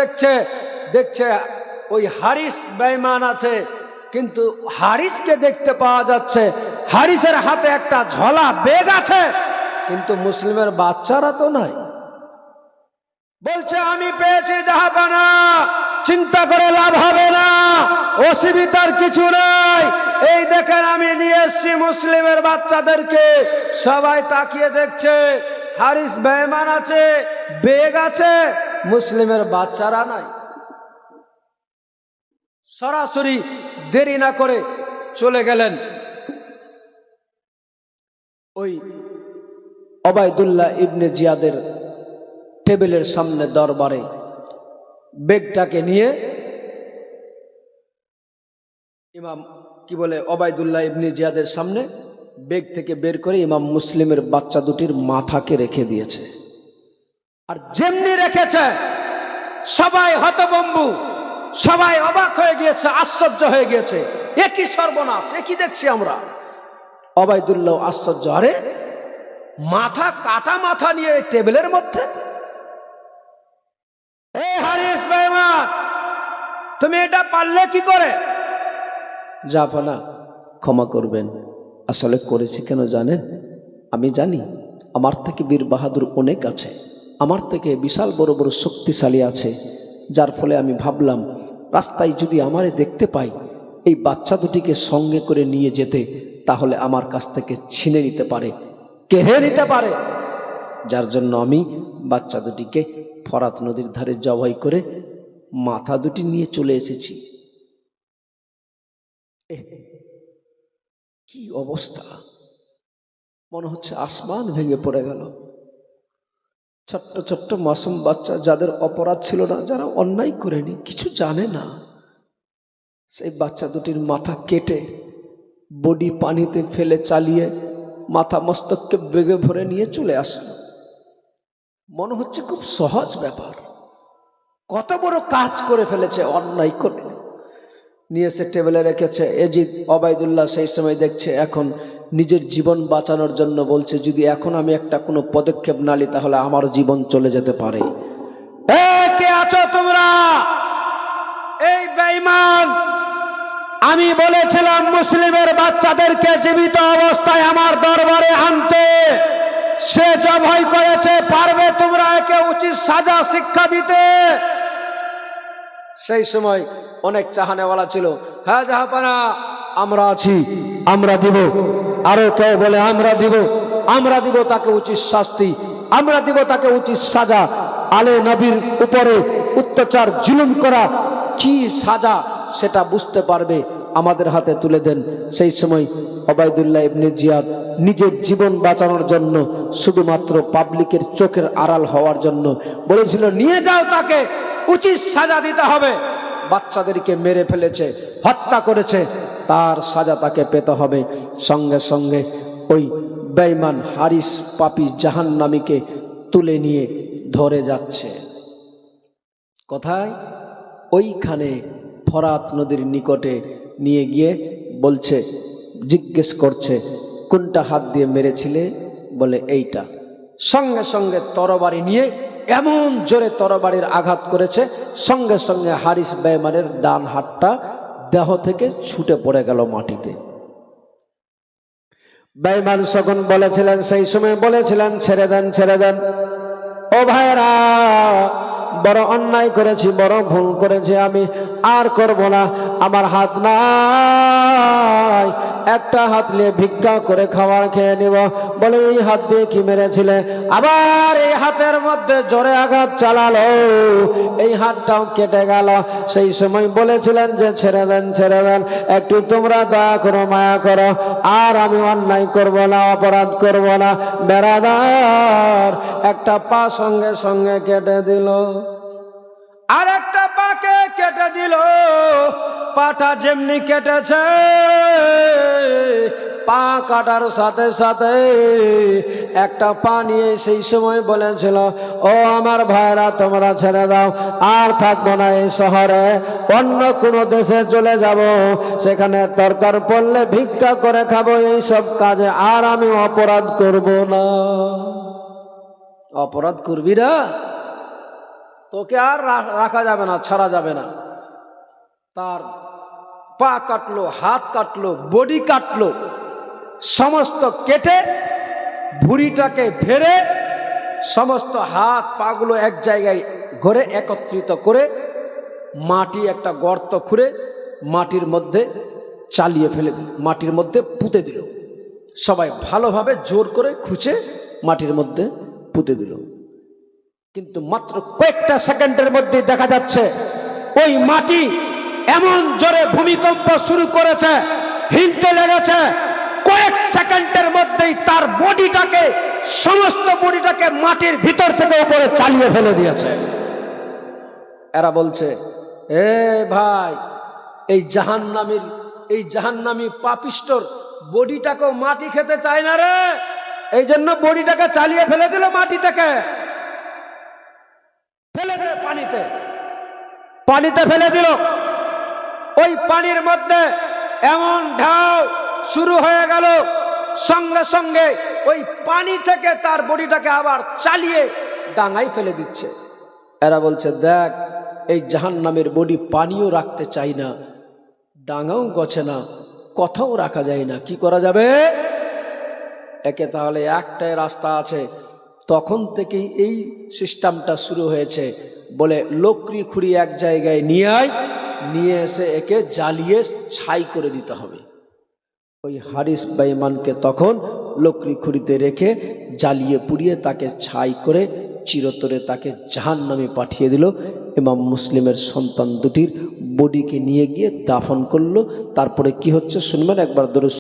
দেখছে ওই হারিস বেঈমান আছে, কিন্তু হারিসকে দেখতে পাওয়া যাচ্ছে, হারিসের হাতে একটা ঝোলা ব্যাগ আছে, কিন্তু মুসলিমের বাচ্চারা তো নাই। বলছে আমি পেয়েছি জাহাপানা, চিন্তা করে লাভ হবে না, অসুবিধার কিছু নাই, এই দেখেন আমি নিয়ে এসছি মুসলিমের বাচ্চাদেরকে। সবাই তাকিয়ে দেখছে, হারিস বেঈমান আছে, ব্যাগ আছে, মুসলিমের বাচ্চারা নাই। সরাসরি দেরি না করে চলে গেলেন ওই ওবায়দুল্লাহ ইবনে জিয়াদের টেবিলের সামনে দরবারে। বেগটাকে নিয়ে ইমাম ওবায়দুল্লাহ ইবনে জিয়াদের সামনে বেগ থেকে বের করে ইমাম মুসলিমের বাচ্চা দুটির মাথাকে রেখে দিয়েছে। আর যেমনি রেখেছে সবাই হতভম্ব, সবাই অবাক হয়ে গিয়েছে, আশ্চর্য হয়ে গিয়েছে, এ কি সর্বনাশ, এ কি দেখছি আমরা। ওবায়দুল্লাহ আশ্চর্য, আরে মাথা কাটা মাথা নিয়ে টেবিলের মধ্যে, এ হারিস বেঈমান তুমি এটা পারলে কি করে? জাহাপানা ক্ষমা করবেন, আসলে করেছি কেন জানেন? আমি জানি আমার থেকে বীর বাহাদুর অনেক আছে, আমার থেকে বিশাল বড় বড় শক্তিশালী আছে, যার ফলে আমি ভাবলাম রাস্তায় যদি আমারে দেখতে পাই, এই বাচ্চা দুটিকে সঙ্গে করে নিয়ে যেতে, তাহলে আমার কাছ থেকে ছিনে নিতে পারে, কেড়ে নিতে পারে, যার জন্য আমি বাচ্চা দুটিকে ফরাত নদীর ধারে জবাই করে মাথা দুটি নিয়ে চলে এসেছি। কি অবস্থা, মনে হচ্ছে আসমান ভেঙে পড়ে গেল। ছোট্ট ছোট্ট মাসুম বাচ্চা, যাদের অপরাধ ছিল না, যারা অন্যায় করেনি, কিছু জানে না, সেই বাচ্চা দুটির মাথা কেটে বডি পানিতে ফেলে চালিয়ে মাথা মস্তককে বেগে ভরে নিয়ে চলে আসলো। মনে হচ্ছে খুব সহজ ব্যাপার, কত বড় কাজ করে ফেলেছে, অন্যায় করে নিয়ে এসে টেবিলে রেখেছে। এজিদ ওবায়দুল্লাহ সেই সময় দেখছে, এখন নিজের জীবন বাঁচানোর জন্য বলছে, যদি এখন আমি একটা কোনো পদক্ষেপ না নিই তাহলে আমার জীবন চলে যেতে পারে। কে আছো তোমরা? এই বেঈমান, আমি বলেছিলাম মুসলিমের বাচ্চাদেরকে জীবিত অবস্থায় আমার দরবারে আনতে, সে জবাই করেছে, পারবে তোমরা একে উচিত সাজা শিক্ষা দিতে? সেই সময় অনেক চাহানেওয়ালা ছিল, হ্যাঁ জাহাপানা আমরা আছি, আমরা দিব। আরো কেউ বলে আমরা দিব তাকে উচিত শাস্তি, আমরা দিব তাকে উচিত সাজা। আলে নবীর উপরে অত্যাচার জুলুম করা কি সাজা সেটা বুঝতে পারবে, আমাদের হাতে তুলে দেন। সেই সময় ওবায়দুল্লাহ ইবনে জিয়াদ নিজের জীবন বাঁচানোর জন্য, শুধুমাত্র পাবলিকের চোখের আড়াল হওয়ার জন্য বলেছিল, নিয়ে যাও, তাকে উচিত সাজা দিতে হবে। বাচ্চাদেরকে মেরে ফেলেছে, হত্যা করেছে, তার সাজা তাকে পেতে হবে। সঙ্গে সঙ্গে ওই বেঈমান হারিস পাপী জাহান্নামীকে তুলে নিয়ে ধরে যাচ্ছে। কোথায়? ওইখানে ফরাত নদীর নিকটে নিয়ে গিয়ে বলছে, জিজ্ঞেস করছে, কোনটা হাত দিয়ে মেরেছিলে? বলে এইটা। সঙ্গে সঙ্গে তরবারি নিয়ে এমন জোরে তরবারির আঘাত করেছে, সঙ্গে সঙ্গে হারিস বেঈমানের ডান হাতটা দেহ থেকে ছুটে পড়ে গেল মাটিতে। বেঈমান যখন বলেছিলেন, সেই সময় বলেছিলেন, ছেড়ে দেন, ছেড়ে দেন, ও ভাইরা, বড় অন্যায় করেছি, বড় ভুল করেছি, আমি আর করব না, আমার হাত নাই, একটা হাত নিয়ে ভিক্ষা করে খাবার খেয়ে নিব। বলে এই হাত দিয়ে কি মেরেছিলে? আবার এই হাতের মধ্যে জোরে আঘাত চালালো, এই হাতটাও কেটে গেল। সেই সময় বলেছিলেন যে ছেড়ে দেন, ছেড়ে দেন, একটু তোমরা দয়া করো, মায়া করো, আর আমি অন্যায় করব না, অপরাধ করব না। বেরাদার একটা পা সঙ্গে সঙ্গে কেটে দিল, আর একটা পাকে কেটে দিল। পাটা যেমনি কেটেছে, পা কাটার সাথে সাথে একটা পা নিয়ে সেই সময় বলেছিল, ও আমার ভাইরা তোমরা ছেড়ে দাও, আর থাকবো না এই শহরে, অন্য কোনো দেশে চলে যাব, সেখানে দরকার পড়লে ভিক্ষা করে খাবো, এই সব কাজে আর আমি অপরাধ করব না। অপরাধ করবি না, তোকে আর রাখা যাবে না, ছাড়া যাবে না। তার পা কাটলো, হাত কাটলো, বডি কাটলো, সমস্ত কেটে ভুঁড়িটাকে ফেরে সমস্ত হাত পাগুলো এক জায়গায় ঘরে একত্রিত করে মাটি একটা গর্ত খুঁড়ে মাটির মধ্যে চালিয়ে ফেলে মাটির মধ্যে পুঁতে দিল। সবাই ভালোভাবে জোর করে খুঁচে মাটির মধ্যে পুঁতে দিল। কিন্তু মাত্র কয়েকটা সেকেন্ডের মধ্যে দেখা যাচ্ছে ওই মাটি এমন জোরে ভূমিকম্প শুরু করেছে, হিলতে লেগেছে। কয়েক সেকেন্ডের মধ্যেই তার বডিটাকে, সমস্ত বডিটাকে মাটির ভিতর থেকে উপরে চালিয়ে ফেলে দিয়েছে। এরা বলছে, এ ভাই, এই জাহান্নামী পাপিষ্টর বডিটাকেও মাটি খেতে চায় না রে, এই জন্য বডিটাকে চালিয়ে ফেলে দিল, মাটিটাকে ফেলে দিল পানিতে ফেলে দিল। ওই পানির মধ্যে এমন ঢাউ শুরু হয়ে গেল, সঙ্গে সঙ্গে ওই পানি থেকে তার বডিটাকে আবার চালিয়ে ডাঙায় ফেলে দিচ্ছে। এরা বলছে, দেখ, এই জাহান্নামের বডি পানিও রাখতে চাই না, ডাঙাও গছে না, কথাও রাখা যায় না, কি করা যাবে? একে তাহলে একটাই রাস্তা আছে। তখন থেকেই এই সিস্টেমটা শুরু হয়েছে, বলে লকড়ি খুঁড়ি এক জায়গায় নিয়ে এসে একে জ্বালিয়ে ছাই করে দিতে হবে। ওই হারিস বেঈমানকে তখন লকড়ি খুঁড়িতে রেখে জ্বালিয়ে পুড়িয়ে তাকে ছাই করে চিরতরে তাকে জাহান্নামে পাঠিয়ে দিল। ইমাম মুসলিমের সন্তান দুটির বডিকে নিয়ে গিয়ে দাফন করলো। তারপরে কি হচ্ছে শুনবেন একবার। দরুদ